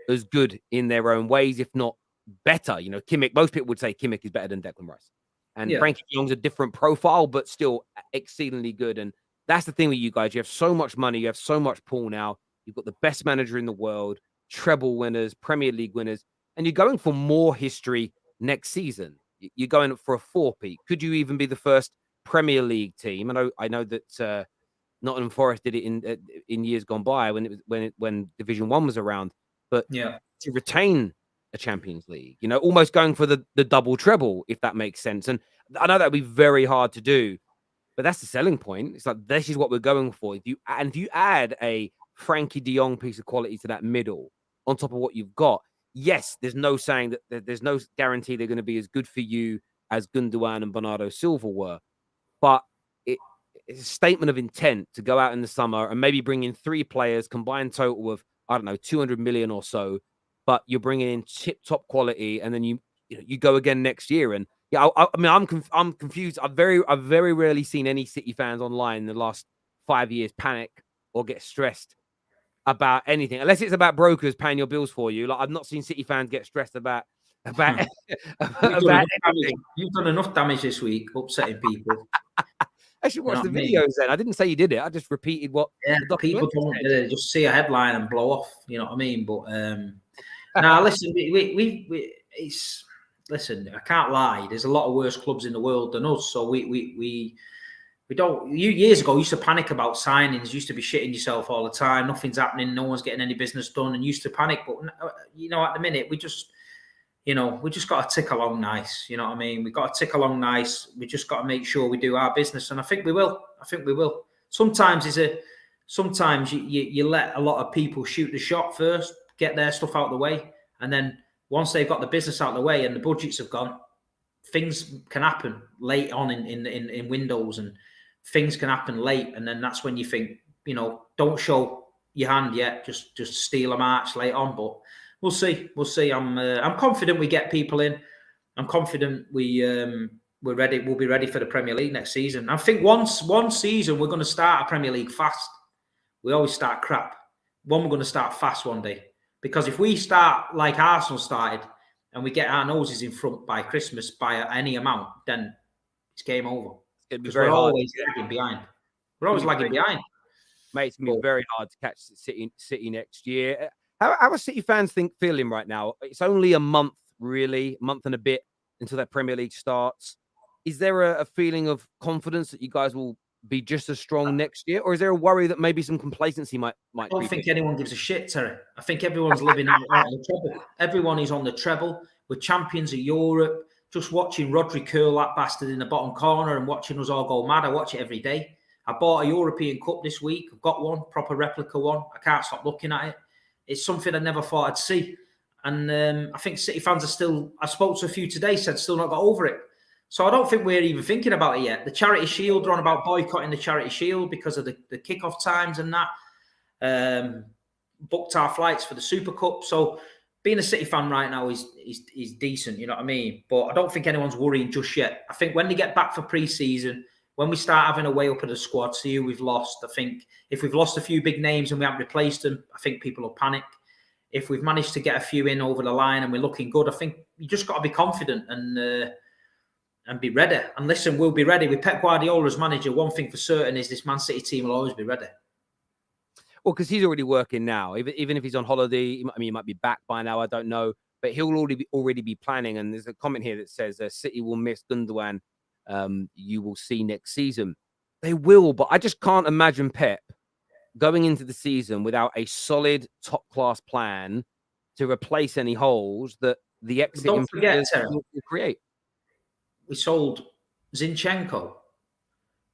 A: as good in their own ways, if not better. You know, Kimmich, most people would say Kimmich is better than Declan Rice. And Frankie de Jong's a different profile, but still exceedingly good. And that's the thing with you guys. You have so much money. You have so much pool now. You've got the best manager in the world, treble winners, Premier League winners, and you're going for more history next season. You're going for a 4-peat. Could you even be the first Premier League team? I know that Nottingham Forest did it in years gone by when Division 1 was around. But to retain a Champions League, you know, almost going for the double treble, if that makes sense. And I know that would be very hard to do, but that's the selling point. It's like, this is what we're going for. If you add a Frankie de Jong piece of quality to that middle on top of what you've got, yes, there's no saying that there's no guarantee they're going to be as good for you as Gundogan and Bernardo Silva were, but it's a statement of intent to go out in the summer and maybe bring in 3 players, combined total of, I don't know, 200 million or so, but you're bringing in top quality, and then you go again next year. And I mean, I'm confused. I've very rarely seen any City fans online in the last 5 years panic or get stressed about anything, unless it's about brokers paying your bills for you. Like I've not seen City fans get stressed about about anything.
B: You've done enough damage this week, upsetting people.
A: I should watch
B: You know
A: the
B: what I mean?
A: videos then. I didn't say you did it. I just repeated what the
B: People
A: documentary
B: don't
A: said.
B: just see a headline and blow off. You know what I mean? But now listen, it's listen. I can't lie. There's a lot of worse clubs in the world than us. So we don't. Years ago, used to panic about signings. Used to be shitting yourself all the time. Nothing's happening. No one's getting any business done, and used to panic. But you know, at the minute, we just got to tick along nice. You know what I mean? We got to tick along nice. We just got to make sure we do our business, and I think we will. Sometimes you let a lot of people shoot the shot first, get their stuff out of the way, and then once they've got the business out of the way and the budgets have gone, things can happen late on in windows, and things can happen late, and then that's when you think, don't show your hand yet, just steal a march late on. But we'll see. I'm confident we get people in. I'm confident we're ready. We'll be ready for the Premier League next season. I think one season we're going to start a Premier League fast. We always start crap. We're going to start fast one day, because if we start like Arsenal started and we get our noses in front by Christmas by any amount, then it's game over.
A: Because we're always
B: lagging behind. We're always lagging behind.
A: Mate, it's going to be very hard to catch City next year. How are City fans feeling right now? It's only a month and a bit until that Premier League starts. Is there a feeling of confidence that you guys will be just as strong next year, or is there a worry that maybe some complacency might? I
B: don't think anyone gives a shit, Terry. I think everyone's living out on the treble. Everyone is on the treble. We're champions of Europe. Just watching Rodri curl that bastard in the bottom corner and watching us all go mad. I watch it every day. I bought a European Cup this week. I've got one, proper replica one. I can't stop looking at it. It's something I never thought I'd see. And I think City fans are still, I spoke to a few today, said still not got over it. So I don't think we're even thinking about it yet. The Charity Shield, they're on about boycotting the Charity Shield because of the kickoff times and that. Booked our flights for the Super Cup. So being a City fan right now is decent, you know what I mean? But I don't think anyone's worrying just yet. I think when they get back for pre-season, when we start having a weigh up of the squad, see who we've lost, I think if we've lost a few big names and we haven't replaced them, I think people will panic. If we've managed to get a few in over the line and we're looking good, I think you just got to be confident and be ready. And listen, we'll be ready. With Pep Gvardiol as manager, one thing for certain is this Man City team will always be ready.
A: Well, because he's already working now. Even if he's on holiday, he might be back by now. I don't know. But he'll already be planning. And there's a comment here that says City will miss Gundogan. You will see next season. They will, but I just can't imagine Pep going into the season without a solid top-class plan to replace any holes that the exit
B: don't forget,
A: will create.
B: We sold Zinchenko,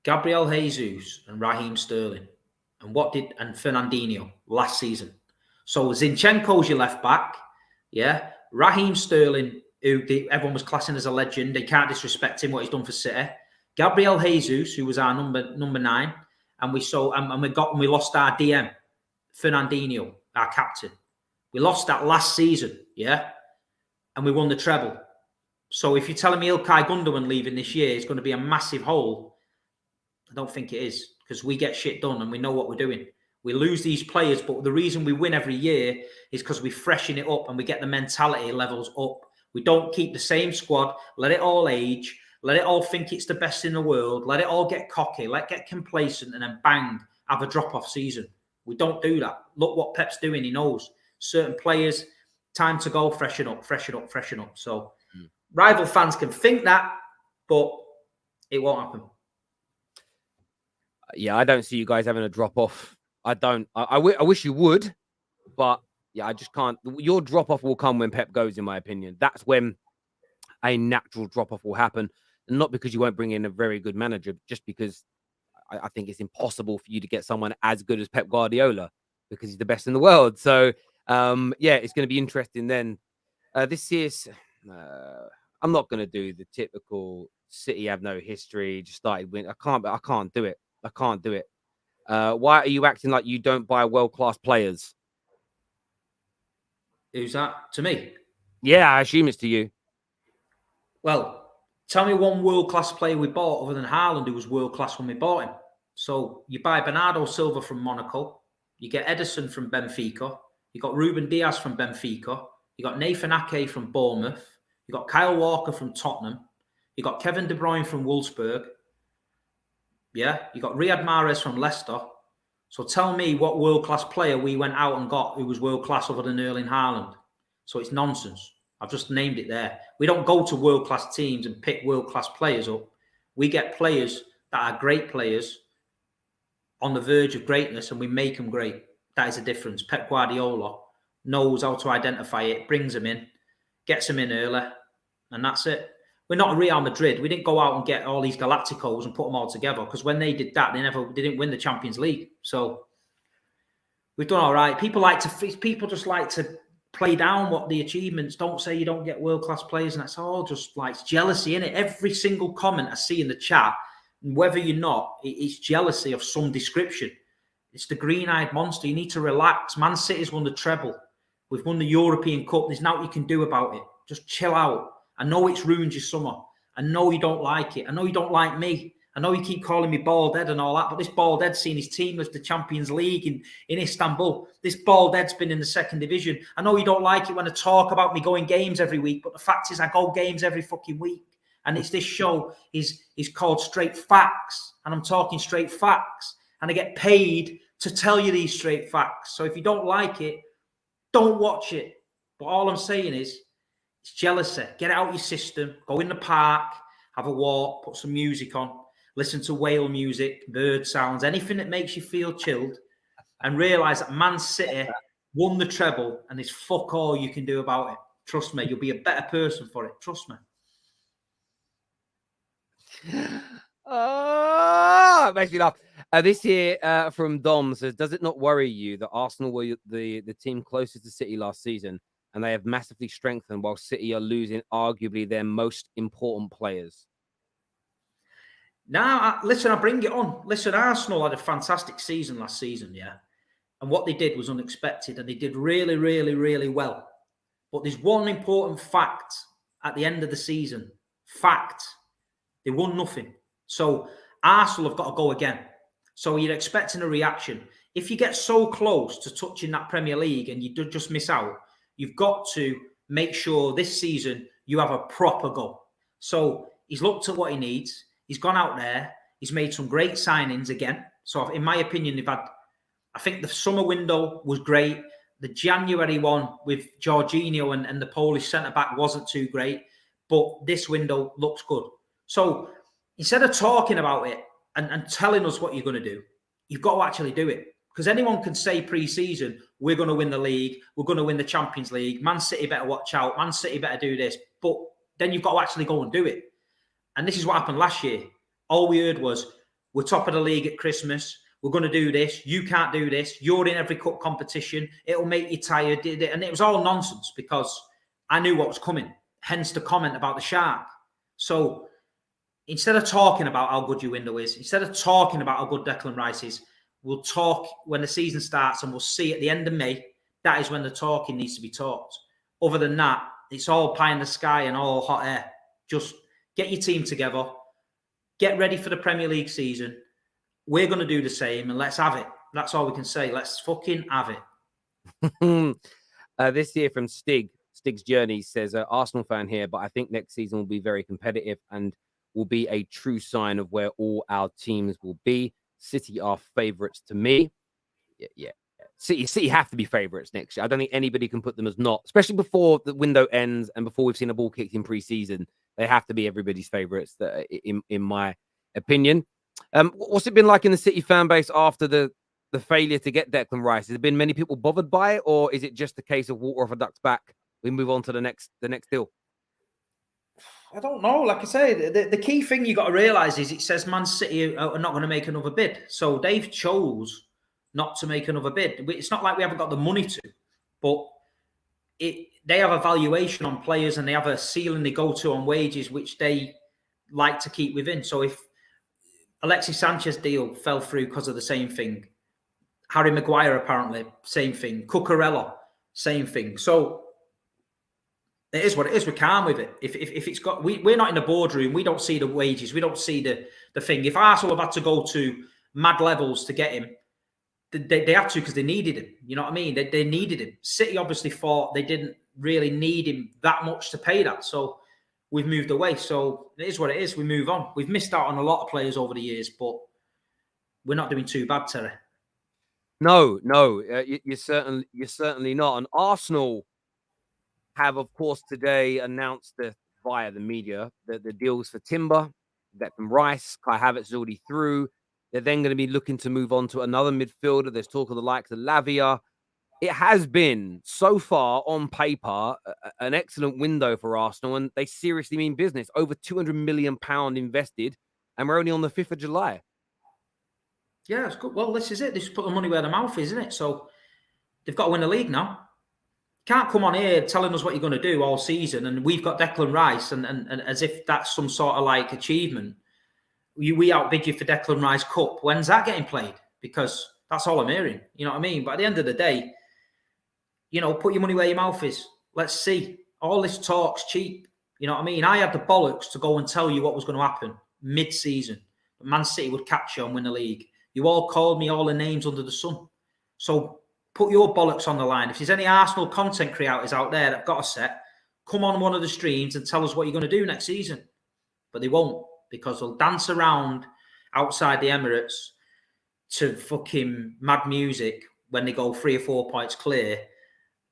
B: Gabriel Jesus, and Raheem Sterling. And Fernandinho last season. So Zinchenko's your left back, yeah. Raheem Sterling, who everyone was classing as a legend, they can't disrespect him what he's done for City. Gabriel Jesus, who was our number 9, and we lost our DM, Fernandinho, our captain. We lost that last season, yeah, and we won the treble. So if you're telling me Ilkay Gundogan leaving this year is going to be a massive hole, I don't think it is. Because we get shit done and we know what we're doing. We lose these players, but the reason we win every year is because we freshen it up and we get the mentality levels up. We don't keep the same squad, let it all age, let it all think it's the best in the world, let it all get cocky, let it get complacent, and then bang, have a drop-off season. We don't do that. Look what Pep's doing. He knows certain players, time to go, freshen up. So rival fans can think that, but it won't happen.
A: Yeah, I don't see you guys having a drop off. I don't. I wish you would, but yeah, I just can't. Your drop off will come when Pep goes, in my opinion. That's when a natural drop off will happen, and not because you won't bring in a very good manager, just because I think it's impossible for you to get someone as good as Pep Guardiola because he's the best in the world. So yeah, it's going to be interesting then. This year's, I'm not going to do the typical City have no history, just started winning. I can't do it. I can't do it. Why are you acting like you don't buy world-class players?
B: Who's that? To me?
A: Yeah, I assume it's to you.
B: Well, tell me one world-class player we bought other than Haaland who was world-class when we bought him. So you buy Bernardo Silva from Monaco. You get Ederson from Benfica. You got Ruben Diaz from Benfica. You got Nathan Ake from Bournemouth. You got Kyle Walker from Tottenham. You got Kevin De Bruyne from Wolfsburg. Yeah, you got Riyad Mahrez from Leicester. So tell me what world-class player we went out and got who was world-class other than Erling Haaland. So it's nonsense. I've just named it there. We don't go to world-class teams and pick world-class players up. We get players that are great players on the verge of greatness and we make them great. That is the difference. Pep Guardiola knows how to identify it, brings them in, gets them in early, and that's it. We're not Real Madrid. We didn't go out and get all these Galacticos and put them all together because when they did that, they didn't win the Champions League. So we've done all right. People just like to play down what the achievements. Don't say you don't get world-class players, and that's all just like it's jealousy, isn't it? Every single comment I see in the chat, whether you're not, it's jealousy of some description. It's the green-eyed monster. You need to relax. Man City's won the treble. We've won the European Cup. There's nothing you can do about it. Just chill out. I know it's ruined your summer. I know you don't like it. I know you don't like me. I know you keep calling me bald head and all that, but this bald head's seen his team lift the Champions League in Istanbul. This bald head's been in the second division. I know you don't like it when I talk about me going games every week, but the fact is I go games every fucking week. And it's this show is called Straight Facts. And I'm talking straight facts. And I get paid to tell you these straight facts. So if you don't like it, don't watch it. But all I'm saying is, it's jealousy. Get it out your system. Go in the park, have a walk, put some music on, listen to whale music, bird sounds, anything that makes you feel chilled, and realise that Man City won the treble and there's fuck all you can do about it. Trust me, you'll be a better person for it. Trust me.
A: Oh, it makes me laugh. This here from Dom says, does it not worry you that Arsenal were the team closest to City last season and they have massively strengthened while City are losing arguably their most important players?
B: Now, listen, I bring it on. Listen, Arsenal had a fantastic season last season, yeah? And what they did was unexpected and they did really, really, really well. But there's one important fact at the end of the season. Fact. They won nothing. So Arsenal have got to go again. So you're expecting a reaction. If you get so close to touching that Premier League and you just miss out, you've got to make sure this season you have a proper go. So he's looked at what he needs. He's gone out there. He's made some great signings again. So in my opinion, I think the summer window was great. The January one with Jorginho and the Polish centre-back wasn't too great. But this window looks good. So instead of talking about it and telling us what you're going to do, you've got to actually do it. Because anyone can say pre-season, we're going to win the league, we're going to win the Champions League, Man City better watch out, Man City better do this. But then you've got to actually go and do it. And this is what happened last year. All we heard was, we're top of the league at Christmas, we're going to do this, you can't do this, you're in every cup competition, it'll make you tired. And it was all nonsense because I knew what was coming. Hence the comment about the shark. So instead of talking about how good your window is, instead of talking about how good Declan Rice is, we'll talk when the season starts and we'll see at the end of May, that is when the talking needs to be talked. Other than that, it's all pie in the sky and all hot air. Just get your team together, get ready for the Premier League season. We're going to do the same and let's have it. That's all we can say. Let's fucking have
A: it. This here from Stig's Journey says, Arsenal fan here, but I think next season will be very competitive and will be a true sign of where all our teams will be. City are favourites to me. Yeah. City have to be favourites next year. I don't think anybody can put them as not, especially before the window ends and before we've seen a ball kicked in pre-season. They have to be everybody's favourites, in my opinion. What's it been like in the City fan base after the failure to get Declan Rice? Has there been many people bothered by it, or is it just a case of water off a duck's back? We move on to the next deal.
B: I don't know. Like I say, the key thing you got to realise is it says Man City are not going to make another bid. So they've chose not to make another bid. It's not like we haven't got the money to, but they have a valuation on players and they have a ceiling they go to on wages, which they like to keep within. So if Alexis Sanchez deal fell through because of the same thing, Harry Maguire apparently, same thing, Cucurella, same thing. So it is what it is. We're calm with it. If it's got, we're not in the boardroom. We don't see the wages. We don't see the thing. If Arsenal have had to go to mad levels to get him, they had to because they needed him. You know what I mean? They needed him. City obviously thought they didn't really need him that much to pay that. So we've moved away. So it is what it is. We move on. We've missed out on a lot of players over the years, but we're not doing too bad, Terry.
A: No, you're certainly not. And Arsenal have, of course, today announced via the media that the deals for Timber, Declan Rice, Kai Havertz is already through. They're then going to be looking to move on to another midfielder. There's talk of the likes of Lavia. It has been, so far, on paper, an excellent window for Arsenal, and they seriously mean business. Over £200 million invested, and we're only on the 5th of July.
B: Yeah, it's good. Well, this is it. They just put the money where the mouth is, isn't it? So they've got to win the league now. Can't come on here telling us what you're going to do all season, and we've got Declan Rice, and as if that's some sort of like achievement. We outbid you for Declan Rice Cup. When's that getting played? Because that's all I'm hearing. You know what I mean? But at the end of the day, you know, put your money where your mouth is. Let's see. All this talk's cheap. You know what I mean? I had the bollocks to go and tell you what was going to happen mid-season. Man City would catch you and win the league. You all called me all the names under the sun. So put your bollocks on the line. If there's any Arsenal content creators out there that have got a set, come on one of the streams and tell us what you're going to do next season. But they won't, because they'll dance around outside the Emirates to fucking mad music when they go 3 or 4 points clear.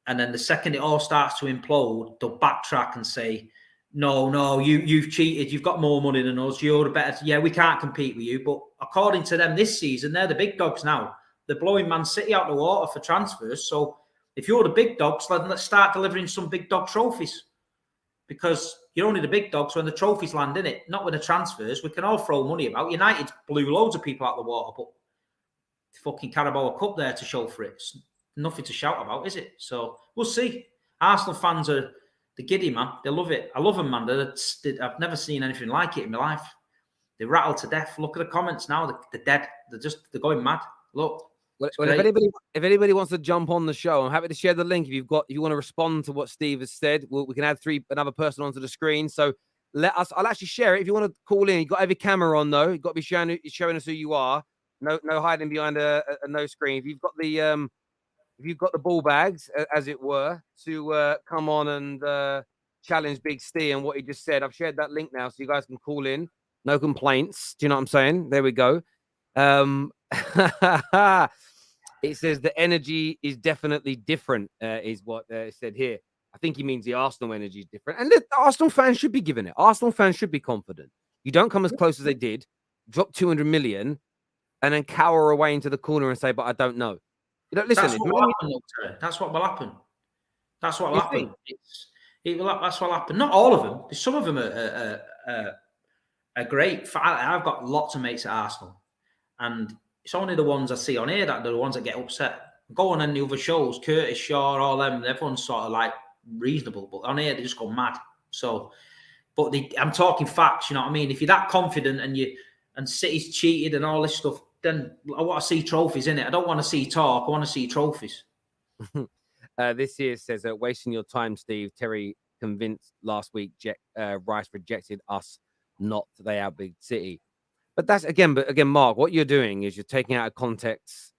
B: And then the second it all starts to implode, they'll backtrack and say, no, you've cheated. You've got more money than us. You're the better. Yeah, we can't compete with you. But according to them this season, they're the big dogs now. They're blowing Man City out the water for transfers. So if you're the big dogs, then let's start delivering some big dog trophies. Because you're only the big dogs when the trophies land in it, not with the transfers. We can all throw money about. United blew loads of people out the water, but fucking Carabao Cup there to show for it. It's nothing to shout about, is it? So we'll see. Arsenal fans are the giddy, man. They love it. I love them, man. I've never seen anything like it in my life. They rattle to death. Look at the comments now. They're dead. They're going mad. Look.
A: Well, if anybody wants to jump on the show, I'm happy to share the link. If you want to respond to what Steve has said, we can add another person onto the screen. So I'll actually share it. If you want to call in, you've got every camera on though. You've got to be showing us who you are. No hiding behind a no screen. If you've got the ball bags, as it were, to come on and challenge Big Steve and what he just said. I've shared that link now, so you guys can call in. No complaints. Do you know what I'm saying? There we go. It says the energy is definitely different, is what said here. I think he means the Arsenal energy is different. And the Arsenal fans should be giving it. Arsenal fans should be confident. You don't come as close as they did, drop 200 million, and then cower away into the corner and say, but I don't know. You know, listen.
B: That's what will happen. That's what will happen. That's what will happen. Not all of them. Some of them are great. I've got lots of mates at Arsenal. And it's only the ones I see on here that are the ones that get upset. Go on any other shows, Curtis Shaw, all them, everyone's sort of like reasonable. But on here, they just go mad. So, but I'm talking facts, you know what I mean? If you're that confident and City's cheated and all this stuff, then I want to see trophies, innit? I don't want to see talk. I want to see trophies.
A: This here says, wasting your time, Steve. Terry convinced last week Rice rejected us, not they outbid City. But that's again, Mark, what you're doing is you're taking out of context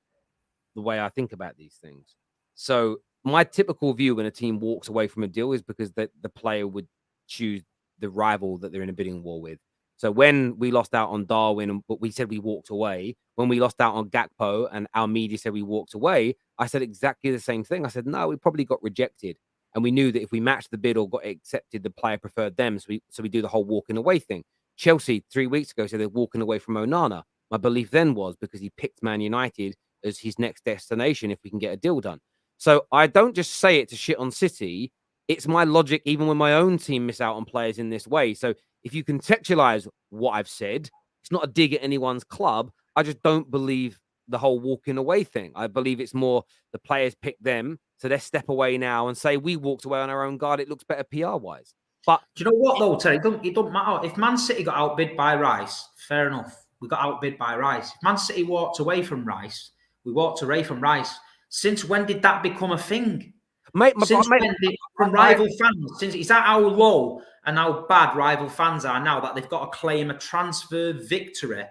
A: the way I think about these things. So my typical view when a team walks away from a deal is because the player would choose the rival that they're in a bidding war with. So when we lost out on Darwin, but we said we walked away, when we lost out on Gakpo and our media said we walked away, I said exactly the same thing. I said, no, we probably got rejected. And we knew that if we matched the bid or got accepted, the player preferred them. So we do the whole walking away thing. Chelsea 3 weeks ago said they're walking away from Onana. My belief then was because he picked Man United as his next destination if we can get a deal done. So I don't just say it to shit on City. It's my logic even when my own team miss out on players in this way. So if you contextualize what I've said, it's not a dig at anyone's club. I just don't believe the whole walking away thing. I believe it's more the players pick them. So they step away now and say, we walked away on our own guard. It looks better PR-wise. But
B: do you know what, though, Terry? It doesn't matter. If Man City got outbid by Rice, fair enough. We got outbid by Rice. If Man City walked away from Rice, we walked away from Rice. Since when did that become a thing? From rival fans? Since is that how low and how bad rival fans are now that they've got to claim a transfer victory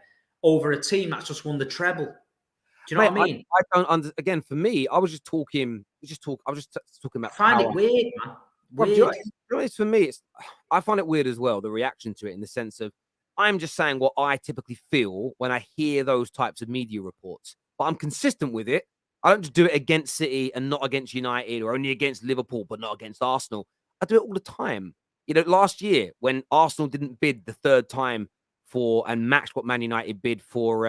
B: over a team that's just won the treble? Do you know what I mean?
A: I don't again, for me, I was just talking about
B: I find
A: how
B: it weird, man.
A: well,
B: Weird.
A: do you know what it is for me? I find it weird as well, the reaction to it, in the sense of I'm just saying what I typically feel when I hear those types of media reports. But I'm consistent with it. I don't just do it against City and not against United, or only against Liverpool but not against Arsenal. I do it all the time. You know, last year when Arsenal didn't bid the third time for and matched what Man United bid for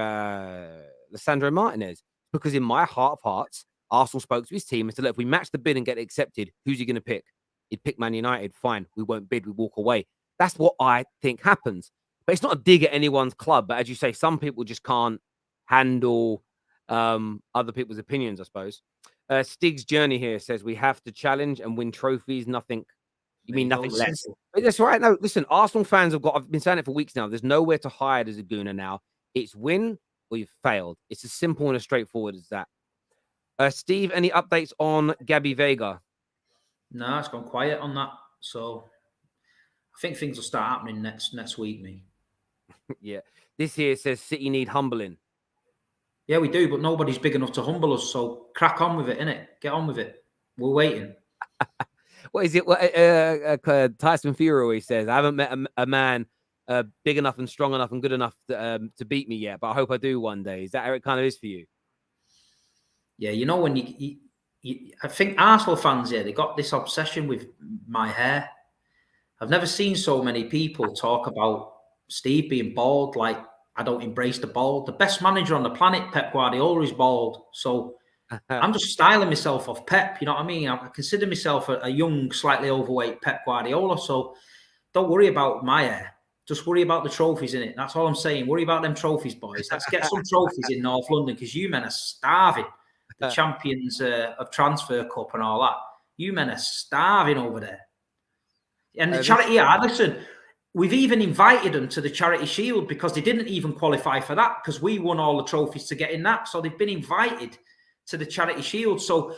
A: Lissandro Martinez, because in my heart of hearts, Arsenal spoke to his team and said, look, if we match the bid and get it accepted, who's he going to pick? He'd pick Man United. Fine, we won't bid, we walk away. That's what I think happens. But it's not a dig at anyone's club. But as you say, some people just can't handle other people's opinions, I suppose. Stig's Journey here says we have to challenge and win trophies. Nothing. You mean nothing less? But that's right. No, listen, Arsenal fans have got, I've been saying it for weeks now. There's nowhere to hide as a Gooner now. It's win or you've failed. It's as simple and as straightforward as that. Steve, any updates on Gabby Vega?
B: No, it's gone quiet on that. So I think things will start happening next week, me.
A: Yeah. This here says City need humbling.
B: Yeah, we do, but nobody's big enough to humble us. So crack on with it, innit? Get on with it. We're waiting.
A: What is it? Tyson Fury always says, I haven't met a man big enough and strong enough and good enough to beat me yet, but I hope I do one day. Is that how it kind of is for you?
B: Yeah, you know, when I think Arsenal fans here, they got this obsession with my hair. I've never seen so many people talk about Steve being bald. Like, I don't embrace the bald. The best manager on the planet, Pep Gvardiol, is bald. So I'm just styling myself off Pep. You know what I mean? I consider myself a young, slightly overweight Pep Guardiola. So don't worry about my hair. Just worry about the trophies in it. That's all I'm saying. Worry about them trophies, boys. Let's get some trophies in North London, because you men are starving. The champions of Transfer Cup and all that. You men are starving over there. And the charity, listen, we've even invited them to the Charity Shield because they didn't even qualify for that, because we won all the trophies to get in that. So they've been invited to the Charity Shield. So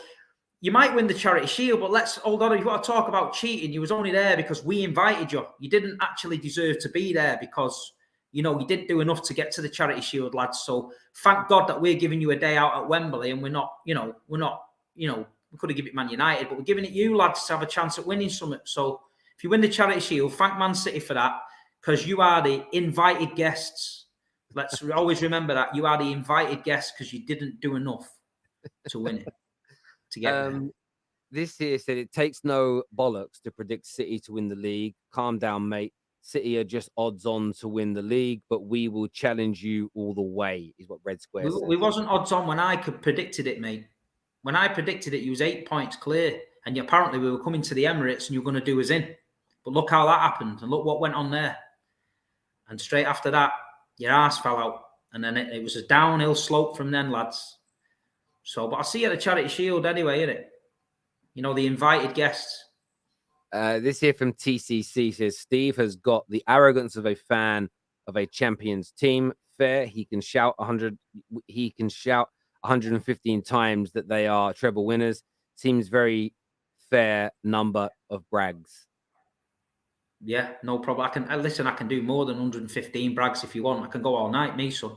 B: you might win the Charity Shield, but let's hold on. If you want to talk about cheating, you was only there because we invited you. You didn't actually deserve to be there because, you know, you didn't do enough to get to the Charity Shield, lads. So thank God that we're giving you a day out at Wembley, and we're not, we could have given it Man United, but we're giving it you, lads, to have a chance at winning something. So if you win the Charity Shield, thank Man City for that, because you are the invited guests. Let's always remember that. You are the invited guests because you didn't do enough to win it. To get there.
A: This here said it takes no bollocks to predict City to win the league. Calm down, mate. City are just odds on to win the league, but we will challenge you all the way, is what Red Square said.
B: We wasn't odds on when I predicted it, mate. When I predicted it, you was 8 points clear, and apparently we were coming to the Emirates and you were going to do us in. But look how that happened, and look what went on there. And straight after that, your arse fell out, and then it was a downhill slope from then, lads. So, but I'll see you at the Charity Shield anyway, innit? You know, the invited guests.
A: This here from TCC says, Steve has got the arrogance of a fan of a champions team. Fair. He can shout 115 times that they are treble winners. Seems very fair number of brags.
B: Yeah, no problem. I can do more than 115 brags if you want. I can go all night, me, son.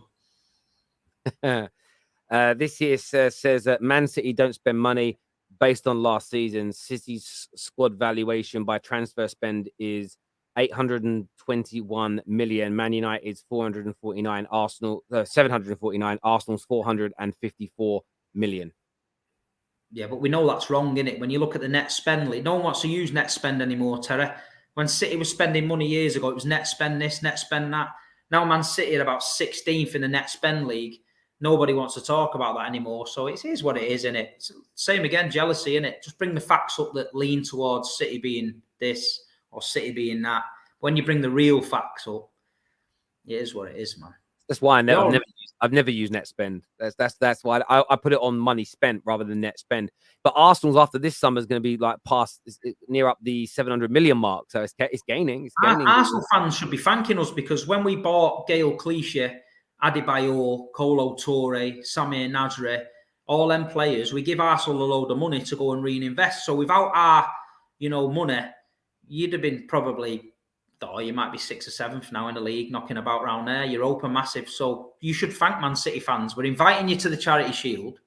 A: This here says that Man City don't spend money based on last season. City's squad valuation by transfer spend is 821 million. Man United's 449. Arsenal 749. Arsenal's 454 million.
B: Yeah, but we know that's wrong, innit? When you look at the net spend, no one wants to use net spend anymore, Terra. When City was spending money years ago, it was net spend this, net spend that. Now Man City are about 16th in the net spend league. Nobody wants to talk about that anymore. So it is what it is, innit? It's same again, jealousy, innit? Just bring the facts up that lean towards City being this or City being that. When you bring the real facts up, it is what it is, man.
A: That's why I've never used net spend. That's why I put it on money spent rather than net spend. But Arsenal's after this summer is going to be like past near up the 700 million mark. So it's gaining. It's gaining.
B: Arsenal fans should be thanking us, because when we bought Gael Clichy, Adebayor, Kolo Toure, Samir Nasri, all them players, we give Arsenal a load of money to go and reinvest. So without our, money, you'd have been probably or you might be 6th or 7th now in the league, knocking about around there. You're open massive. So you should thank Man City fans. We're inviting you to the Charity Shield,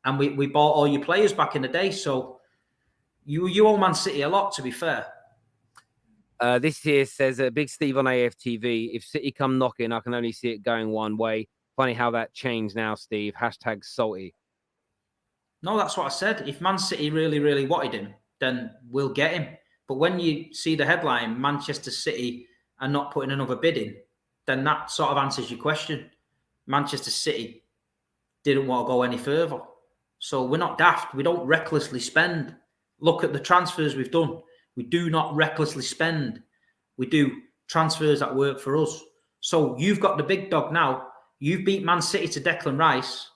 B: and we bought all your players back in the day. So you owe Man City a lot, to be fair.
A: This here says, Big Steve on AFTV, if City come knocking, I can only see it going one way. Funny how that changed now, Steve. # salty.
B: No, that's what I said. If Man City really, really wanted him, then we'll get him. But when you see the headline, Manchester City are not putting another bid in, then that sort of answers your question. Manchester City didn't want to go any further. So we're not daft. We don't recklessly spend. Look at the transfers we've done. We do not recklessly spend. We do transfers that work for us. So you've got the big dog now. You've beat Man City to Declan Rice.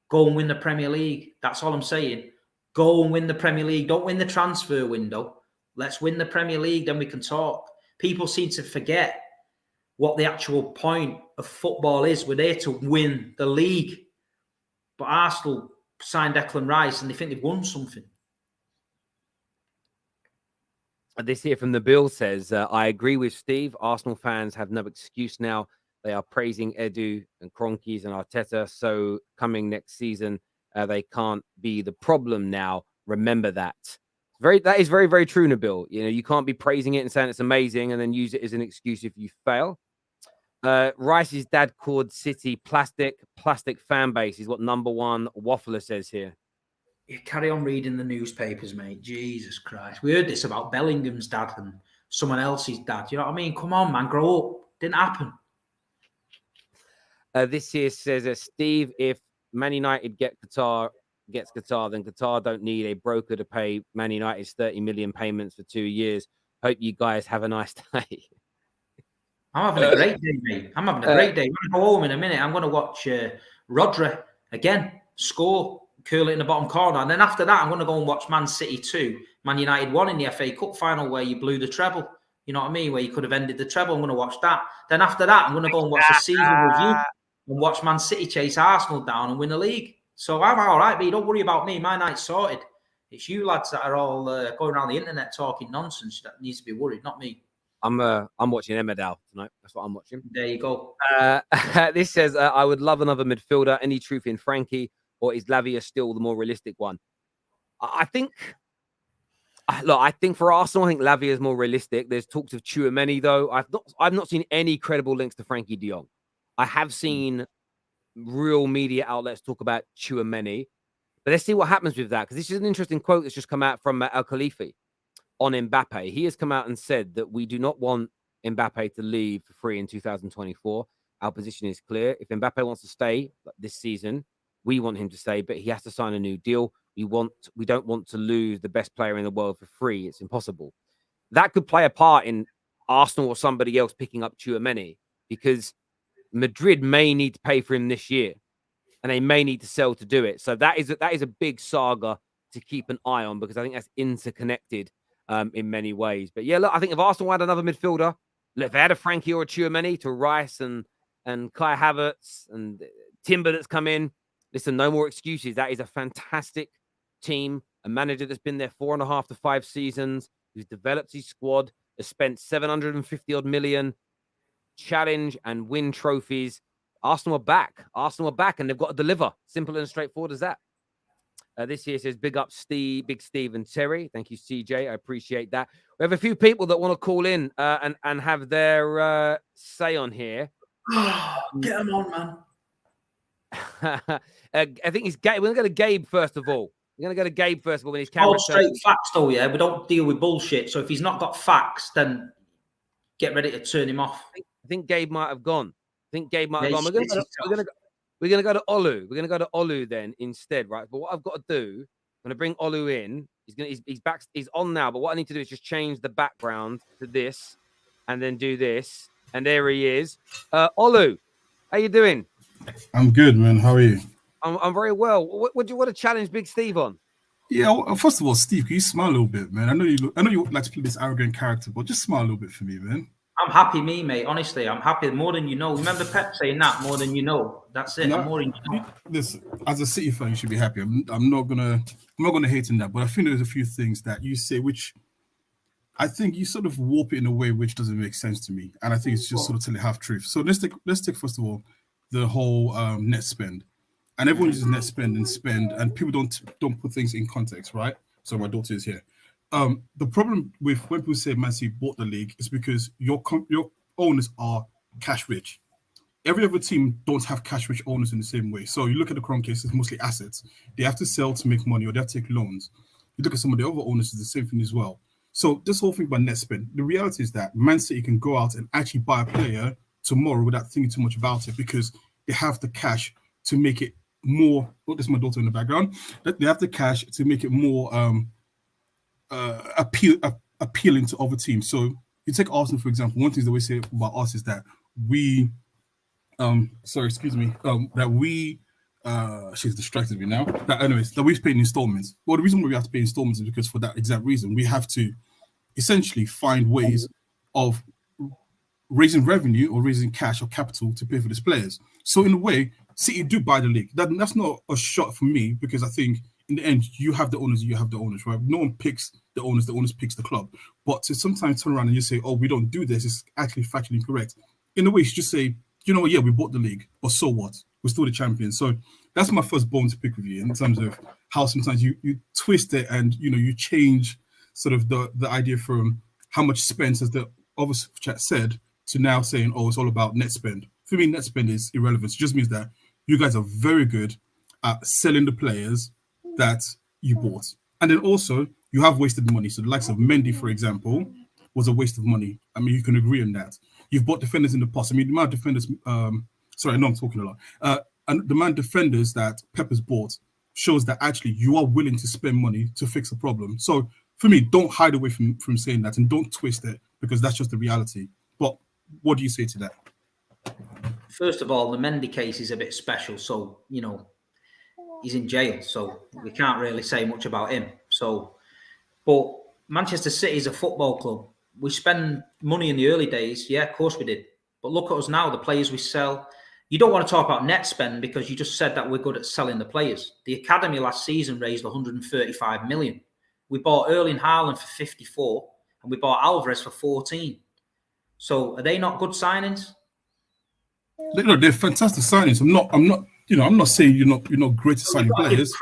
B: Go and win the Premier League. That's all I'm saying. Go and win the Premier League. Don't win the transfer window. Let's win the Premier League, then we can talk. People seem to forget what the actual point of football is. We're there to win the league. But Arsenal signed Declan Rice and they think they've won something.
A: This here from the Bill says, I agree with Steve. Arsenal fans have no excuse now. They are praising Edu and Kroenkes and Arteta. So coming next season, they can't be the problem now. Remember that. That is very, very true, Nabil. You know, you can't be praising it and saying it's amazing and then use it as an excuse if you fail. Rice's dad called City plastic fan base is what number one waffler says here.
B: You carry on reading the newspapers, mate. Jesus Christ. We heard this about Bellingham's dad and someone else's dad. You know what I mean? Come on, man. Grow up. Didn't happen.
A: This here says, Steve, if Man United gets Qatar, then Qatar don't need a broker to pay Man United's 30 million payments for 2 years. Hope you guys have a nice day.
B: I'm having a great day, mate. I'm having a great day. I'm going to go home in a minute. I'm going to watch Rodri again score, curl it in the bottom corner. And then after that, I'm going to go and watch Man City 2, Man United 1 in the FA Cup final where you blew the treble. You know what I mean? Where you could have ended the treble. I'm going to watch that. Then after that, I'm going to go and watch the season review and watch Man City chase Arsenal down and win the league. So I'm all right, but don't worry about me. My night's sorted. It's you lads that are all going around the internet talking nonsense that needs to be worried, not me.
A: I'm watching Emmerdale tonight. That's what I'm watching.
B: There you go.
A: This says, I would love another midfielder. Any truth in Frankie, or is Lavia still the more realistic one? I think for Arsenal, I think Lavia is more realistic. There's talks of Tchouaméni, though. I've not seen any credible links to Frankie de Jong. I have seen real media outlets talk about Tchouaméni, but let's see what happens with that, because this is an interesting quote that's just come out from Al Khalifi on Mbappe. He has come out and said that we do not want Mbappe to leave for free in 2024. Our position is clear. If Mbappe wants to stay this season, we want him to stay, but he has to sign a new deal. We don't want to lose the best player in the world for free. It's impossible. That could play a part in Arsenal or somebody else picking up Tchouaméni, because Madrid may need to pay for him this year, and they may need to sell to do it. So that is a big saga to keep an eye on, because I think that's interconnected in many ways. But yeah, look, I think if Arsenal had another midfielder, if they had a Frankie or a Tchouaméni to Rice and Kai Havertz and Timber that's come in, listen, no more excuses. That is a fantastic team, a manager that's been there 4.5 to 5 seasons, who's developed his squad, has spent 750 odd million, challenge and win trophies. Arsenal are back, and they've got to deliver. Simple and straightforward as that. This here says, big up Steve, Big Steve and Terry. Thank you, CJ. I appreciate that. We have a few people that want to call in and have their say on here.
B: Get them on, man.
A: I think it's Gabe. We're going to go to Gabe first of all. When his camera.
B: All straight facts, though, yeah. We don't deal with bullshit. So if he's not got facts, then get ready to turn him off.
A: I think Gabe might have gone. We're going to go to Olu. We're going to go to Olu then instead, right? But what I've got to do, I'm going to bring Olu in. He's back. He's on now. But what I need to do is just change the background to this, and then do this. And there he is. Olu, how you doing?
C: I'm good, man. How are you?
A: I'm very well. What do you want to challenge Big Steve on?
C: Yeah, well, first of all, Steve, can you smile a little bit, man? I know you like to play this arrogant character, but just smile a little bit for me, man.
B: I'm happy, mate. Honestly, I'm happy more than you know. Remember Pep saying that, more than you know. That's it.
C: No,
B: more than you know.
C: Listen, as a City fan, you should be happy. I'm not gonna hate on that, but I think there's a few things that you say which I think you sort of warp it in a way which doesn't make sense to me, and I think it's just sort of telling half truth. So let's take first of all the whole net spend, and everyone uses net spend, and people don't put things in context, right? So my daughter is here. The problem with when people say Man City bought the league is because your owners are cash rich. Every other team don't have cash rich owners in the same way. So you look at the Crown case, it's mostly assets. They have to sell to make money, or they have to take loans. You look at some of the other owners, it's the same thing as well. So this whole thing about net spend, the reality is that Man City can go out and actually buy a player tomorrow without thinking too much about it because they have the cash to make it more. Oh, there's my daughter in the background. They have the cash to make it more appealing to other teams. So you take Arsenal, for example. One thing that we say about us is that we, that we, she's distracted me now. That we pay in installments. Well, the reason why we have to pay installments is because for that exact reason, we have to essentially find ways of raising revenue or raising cash or capital to pay for these players. So in a way, City do buy the league. That's not a shot for me because I think in the end, you have the owners, right? No one picks the owners picks the club. But to sometimes turn around and just say, oh, we don't do this, it's actually factually incorrect. In a way, you should just say, you know what, yeah, we bought the league, but so what? We're still the champions. So that's my first bone to pick with you in terms of how sometimes you twist it and, you change sort of the idea from how much spent, as the other chat said, to now saying, oh, it's all about net spend. For me, net spend is irrelevant. It just means that you guys are very good at selling the players that you bought. And then also, you have wasted money. So the likes of Mendy, for example, was a waste of money. I mean, you can agree on that. You've bought defenders in the past. I mean, the amount of defenders, sorry, I know I'm talking a lot. And the amount of defenders that Pep has bought shows that actually you are willing to spend money to fix a problem. So for me, don't hide away from saying that and don't twist it because that's just the reality. But what do you say to that?
B: First of all, the Mendy case is a bit special. So, he's in jail. So we can't really say much about him. So, but Manchester City is a football club. We spend money in the early days. Yeah, of course we did. But look at us now, the players we sell. You don't want to talk about net spend because you just said that we're good at selling the players. The academy last season raised 135 million. We bought Erling Haaland for 54 and we bought Alvarez for 14. So are they not good signings?
C: They're fantastic signings. I'm not saying you're not great at signing players.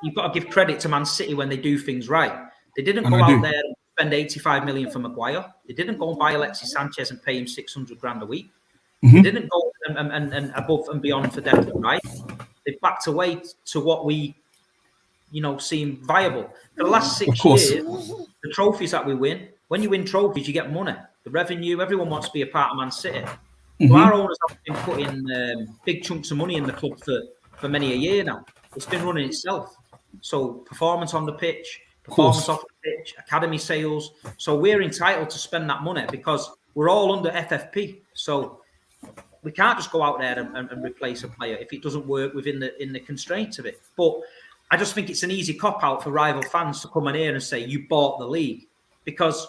B: You've got to give credit to Man City when they do things right. They didn't go out there and spend 85 million for Maguire. They didn't go and buy Alexis Sanchez and pay him 600 grand a week. They didn't go and above and beyond for Declan Rice. They backed away to what we, seem viable. For the last 6 years, the trophies that we win, when you win trophies, you get money. The revenue, everyone wants to be a part of Man City. So our owners have been putting big chunks of money in the club for many a year now. It's been running itself. So performance on the pitch, performance off the pitch, academy sales. So we're entitled to spend that money because we're all under FFP. So we can't just go out there and replace a player if it doesn't work within the constraints of it. But I just think it's an easy cop-out for rival fans to come in here and say, you bought the league. Because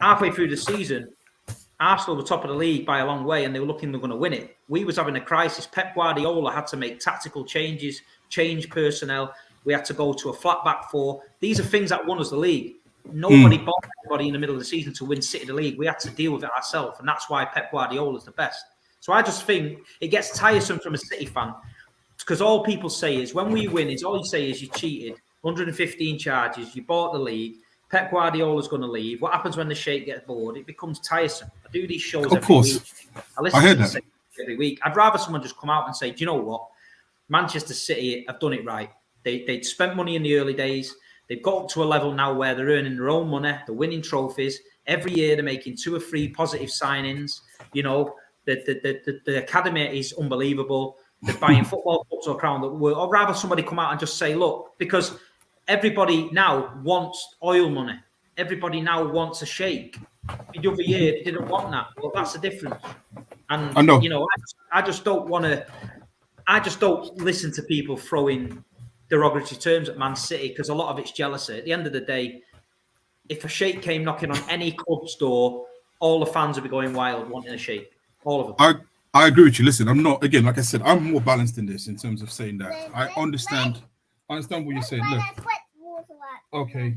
B: halfway through the season, Arsenal were top of the league by a long way and they were looking they're going to win it. We was having a crisis. Pep Gvardiol had to make tactical changes, change personnel. We had to go to a flat back four. These are things that won us the league. Nobody bought anybody in the middle of the season to win City the league. We had to deal with it ourselves. And that's why Pep Guardiola is the best. So I just think it gets tiresome from a City fan because all people say is when we win, all you say is you cheated, 115 charges, you bought the league, Pep Guardiola's going to leave. What happens when the Sheikh gets bored? It becomes tiresome. I do these shows every week. I listen to them every week. I'd rather someone just come out and say, do you know what? Manchester City have done it right. They'd spent money in the early days. They've got up to a level now where they're earning their own money. They're winning trophies. Every year they're making 2 or 3 positive signings. The academy is unbelievable. They're buying football clubs or crown. Or rather somebody come out and just say, look, because everybody now wants oil money. Everybody now wants a Sheikh. The other year they didn't want that. Well, that's the difference. And I know. I just don't want to. I just don't listen to people throwing derogatory terms at Man City because a lot of it's jealousy. At the end of the day, if a Sheikh came knocking on any club's door, all the fans would be going wild wanting a Sheikh. All of them.
C: I agree with you. Listen, I'm not, again, like I said, I'm more balanced in this in terms of saying that. I understand what you're saying. Look, Okay.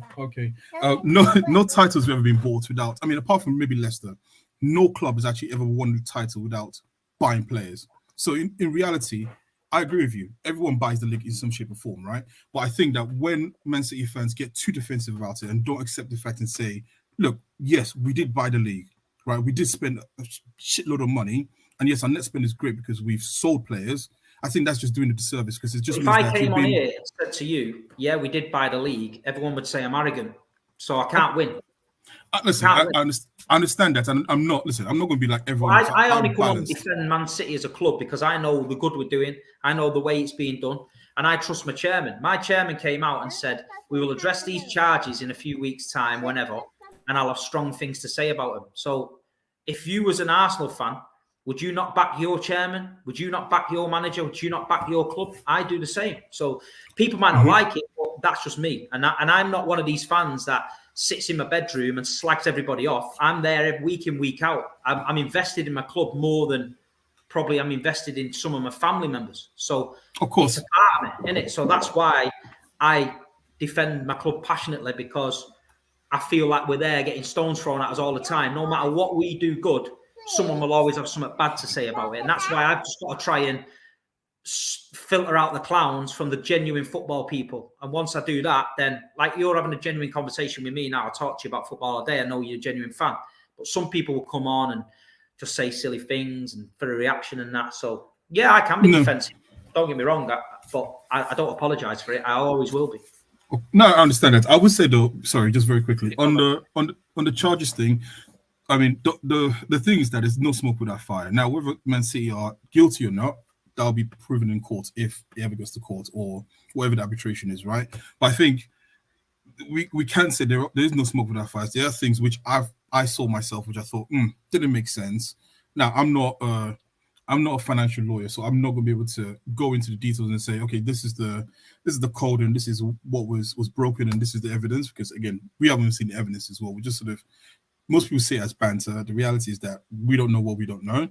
C: No titles have ever been bought without. I mean, apart from maybe Leicester, no club has actually ever won the title without buying players. So in reality, I agree with you. Everyone buys the league in some shape or form, right? But I think that when Man City fans get too defensive about it and don't accept the fact and say, look, yes, we did buy the league, right? We did spend a shitload of money. And yes, our net spend is great because we've sold players. I think that's just doing a disservice because it's just.
B: If I came on here and said to you, yeah, we did buy the league, everyone would say I'm arrogant. So I can't win.
C: Listen, I understand that. And I'm not going to be like everyone.
B: Well, I only come on and defend Man City as a club because I know the good we're doing. I know the way it's being done. And I trust my chairman. My chairman came out and said, we will address these charges in a few weeks' time, whenever, and I'll have strong things to say about them. So if you was an Arsenal fan, would you not back your chairman? Would you not back your manager? Would you not back your club? I do the same. So people might not like it, but that's just me. And I'm not one of these fans that sits in my bedroom and slags everybody off. I'm there week in, week out. I'm invested in my club more than probably I'm invested in some of my family members. So
C: of course,
B: it's a part of me, innit? So that's why I defend my club passionately, because I feel like we're there getting stones thrown at us all the time. No matter what we do good, someone will always have something bad to say about it. And that's why I've just got to try and filter out the clowns from the genuine football people. And once I do that, then like you're having a genuine conversation with me now, I talk to you about football all day. I know you're a genuine fan. But some people will come on and just say silly things and for a reaction and that. So, yeah, I can be defensive. Don't get me wrong, but I don't apologise for it. I always will be.
C: No, I understand that. I would say though, sorry, just very quickly on the charges thing. I mean, the thing is that there's no smoke without fire. Now, whether Man City are guilty or not, that'll be proven in court if it ever goes to court or whatever the arbitration is, right? But I think we can say there is no smoke without fire. There are things which I saw myself, which I thought didn't make sense. Now, I'm not a financial lawyer, so I'm not going to be able to go into the details and say, okay, this is the code and this is what was broken and this is the evidence, because again, we haven't seen the evidence as well. We just sort of. Most people say it as banter. The reality is that we don't know what we don't know.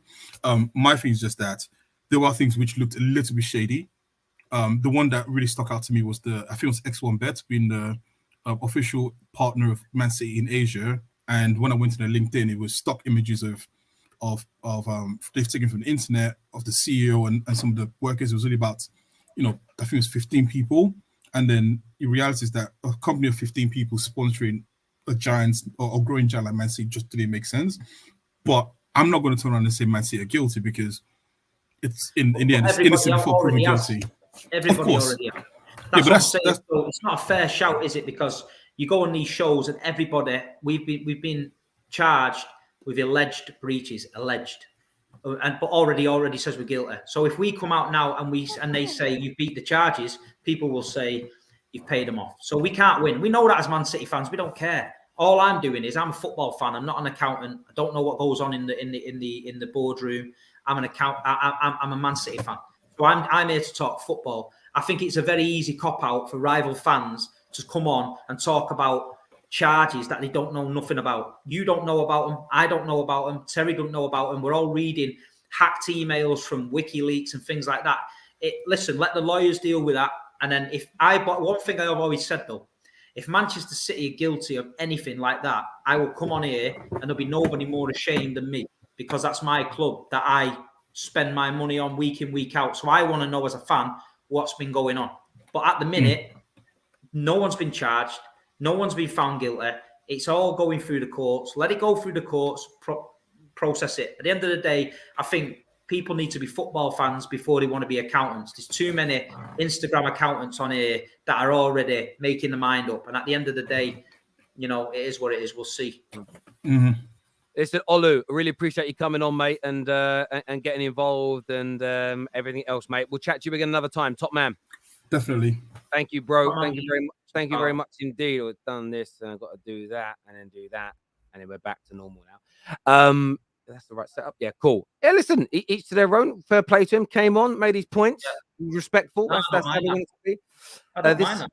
C: My thing is just that there were things which looked a little bit shady. The one that really stuck out to me was I think it was X1Bet being the official partner of Man City in Asia. And when I went to their LinkedIn, it was stock images of they've taken from the internet of the CEO and some of the workers. It was really about, I think it was 15 people. And then the reality is that a company of 15 people sponsoring a giant or growing giant like Man City just didn't make sense. But I'm not going to turn around and say Man City are guilty because it's in the end, it's innocent before proven guilty.
B: Everybody already has. That's what I'm saying. So it's not a fair shout, is it? Because you go on these shows and everybody, we've been charged with alleged breaches, but already says we're guilty. So if we come out now and they say you beat the charges, people will say you've paid them off. So we can't win. We know that as Man City fans. We don't care. All I'm doing is I'm a football fan. I'm not an accountant. I don't know what goes on in the boardroom. I'm a Man City fan. So I'm here to talk football. I think it's a very easy cop out for rival fans to come on and talk about charges that they don't know nothing about. You don't know about them. I don't know about them. Terry don't know about them. We're all reading hacked emails from WikiLeaks and things like that. Listen, let the lawyers deal with that. And then one thing I've always said though, if Manchester City are guilty of anything like that, I will come on here and there'll be nobody more ashamed than me, because that's my club that I spend my money on week in, week out. So I want to know as a fan what's been going on. But at the minute, no one's been charged. No one's been found guilty. It's all going through the courts. Let it go through the courts, process it. At the end of the day, I think people need to be football fans before they want to be accountants. There's too many Instagram accountants on here that are already making the mind up. And at the end of the day, it is what it is. We'll see.
C: Mm-hmm.
A: Listen, Olu, I really appreciate you coming on, mate, and getting involved and everything else, mate. We'll chat to you again another time. Top man.
C: Definitely.
A: Thank you, bro. Thank you very much. Thank you very much indeed. I've done this and I've got to do that and then do that. And then we're back to normal now. That's the right setup. Yeah, cool. Yeah, listen, each to their own. Fair play to him. Came on, made his points. Yeah. Respectful.
B: No,
A: that's how we want it to be.
B: I don't mind that.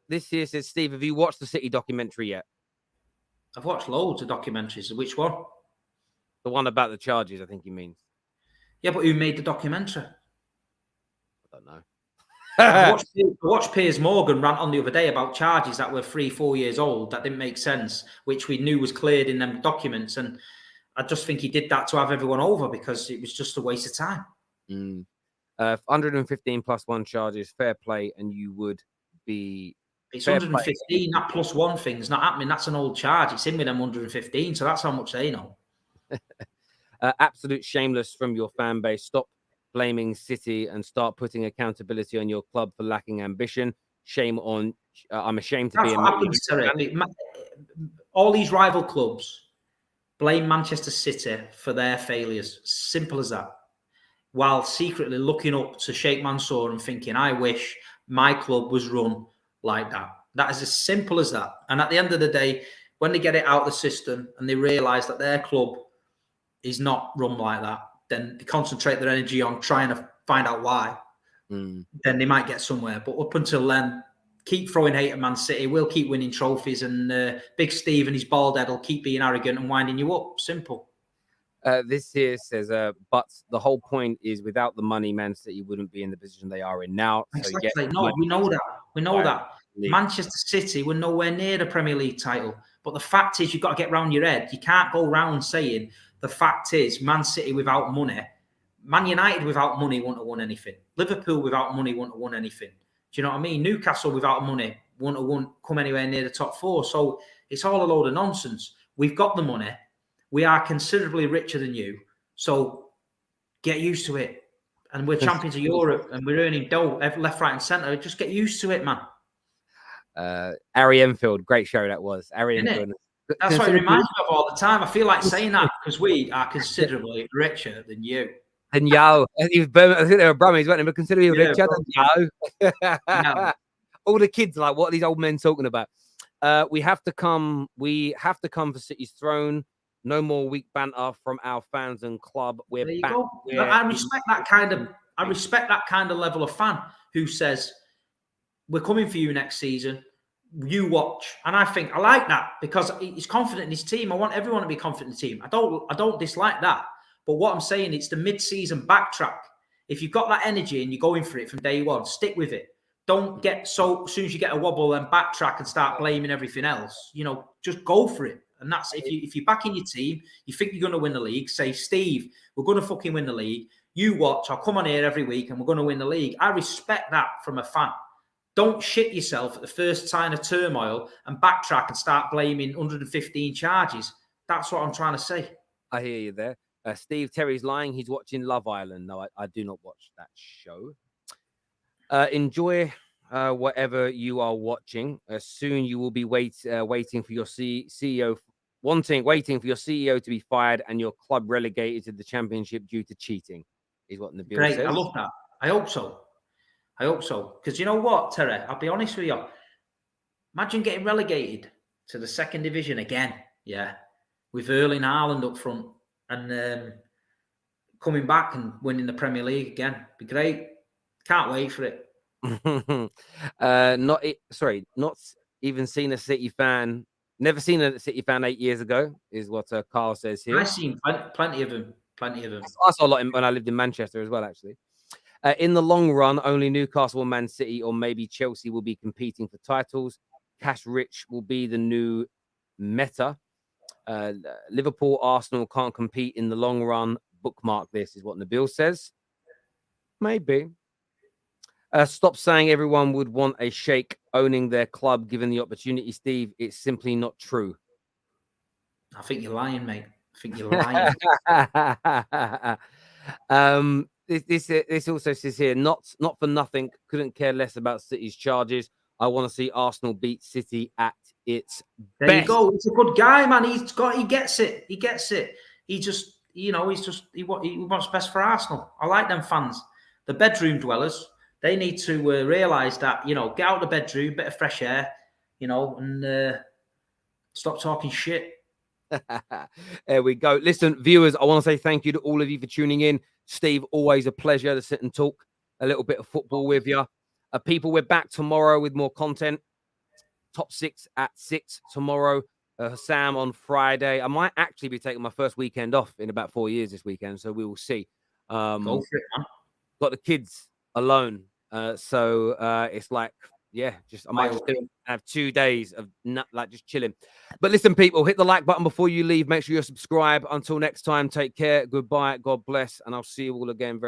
A: This here says, Steve, have you watched the City documentary yet?
B: I've watched loads of documentaries. Which one?
A: The one about the charges, I think he means.
B: Yeah, but who made the documentary?
A: I don't know.
B: I watched Piers Morgan rant on the other day about charges that were 3-4 years old that didn't make sense, which we knew was cleared in them documents. And I just think he did that to have everyone over because it was just a waste of time.
A: 115 plus one charges, fair play, and you would be.
B: It's 115. That plus one thing's not happening. That's an old charge. It's in with them 115. So that's how much they know.
A: Absolute shameless from your fan base. Stop blaming City and start putting accountability on your club for lacking ambition. Shame on. I'm ashamed to be a
B: fan. All these rival clubs blame Manchester City for their failures. Simple as that. While secretly looking up to Sheikh Mansour and thinking, I wish my club was run like that. That is as simple as that. And at the end of the day, when they get it out of the system and they realise that their club is not run like that, then they concentrate their energy on trying to find out why. Then they might get somewhere. But up until then, keep throwing hate at Man City. We'll keep winning trophies, and Big Steve and his bald head will keep being arrogant and winding you up. Simple.
A: This here says, but the whole point is without the money, Man City wouldn't be in the position they are in now.
B: Exactly. So no, we know that. We know that. Manchester City were nowhere near the Premier League title. But the fact is, you've got to get round your head. You can't go round saying the fact is Man City without money, Man United without money wouldn't have won anything. Liverpool without money wouldn't have won anything. Do you know what I mean? Newcastle without money wouldn't come anywhere near the top four. So it's all a load of nonsense. We've got the money. We are considerably richer than you. So get used to it. And we're champions of Europe and we're earning dough left, right and centre. Just get used to it, man.
A: Harry Enfield, great show that was. Harry Enfield.
B: That's what it reminds me of all the time. I feel like saying that because we are considerably richer than you.
A: And yo, I think they were Brummies, weren't they? But considerably richer than yo.
B: No.
A: All the kids are like, what are these old men talking about? We have to come for City's throne. No more weak banter from our fans and club. We're back.
B: I respect that kind of level of fan who says, we're coming for you next season. You watch. And I think I like that because he's confident in his team. I want everyone to be confident in the team. I don't dislike that. But what I'm saying, it's the mid-season backtrack. If you've got that energy and you're going for it from day one, stick with it. Don't get so as soon as you get a wobble and backtrack and start blaming everything else. You know, just go for it. And that's if you're backing your team, you think you're going to win the league, say, Steve, we're going to fucking win the league. You watch, I'll come on here every week and we're going to win the league. I respect that from a fan. Don't shit yourself at the first sign of turmoil and backtrack and start blaming 115 charges. That's what I'm trying to say.
A: I hear you there. Steve, Terry's lying. He's watching Love Island. No, I do not watch that show. Enjoy whatever you are watching. Soon you will be waiting for your CEO, waiting for your CEO to be fired and your club relegated to the Championship due to cheating. Is what Nabil says.
B: I love that. I hope so. Because you know what, Terry? I'll be honest with you. Imagine getting relegated to the second division again. Yeah, with Erling Haaland up front and coming back and winning the Premier League again. Be great. Can't wait for it.
A: Not even seen a City fan. Never seen a City fan 8 years ago, is what Carl says here.
B: I've seen plenty of them.
A: I saw a lot when I lived in Manchester as well, actually. In the long run, only Newcastle, Man City, or maybe Chelsea will be competing for titles. Cash rich will be the new meta. Liverpool, Arsenal can't compete in the long run. Bookmark this, is what Nabil says. Maybe. Stop saying everyone would want a Sheikh owning their club given the opportunity, Steve. It's simply not true.
B: I think you're lying, mate. I think you're lying.
A: This also says here, not for nothing, couldn't care less about City's charges. I want to see Arsenal beat City at its best.
B: There you go. He's a good guy, man. He gets it. He wants best for Arsenal. I like them fans. The bedroom dwellers, they need to realise that, get out of the bedroom, bit of fresh air, and stop talking shit.
A: There we go. Listen, viewers, I want to say thank you to all of you for tuning in. Steve, always a pleasure to sit and talk a little bit of football with you. People, we're back tomorrow with more content. Top 6 at 6 tomorrow. Sam on Friday. I might actually be taking my first weekend off in about 4 years this weekend, so we will see.
B: Go for it, man.
A: Got the kids alone So it's like, yeah, I might just have 2 days of like just chilling. But listen, people, hit the like button before you leave. Make sure you're subscribed. Until next time, take care. Goodbye. God bless. And I'll see you all again very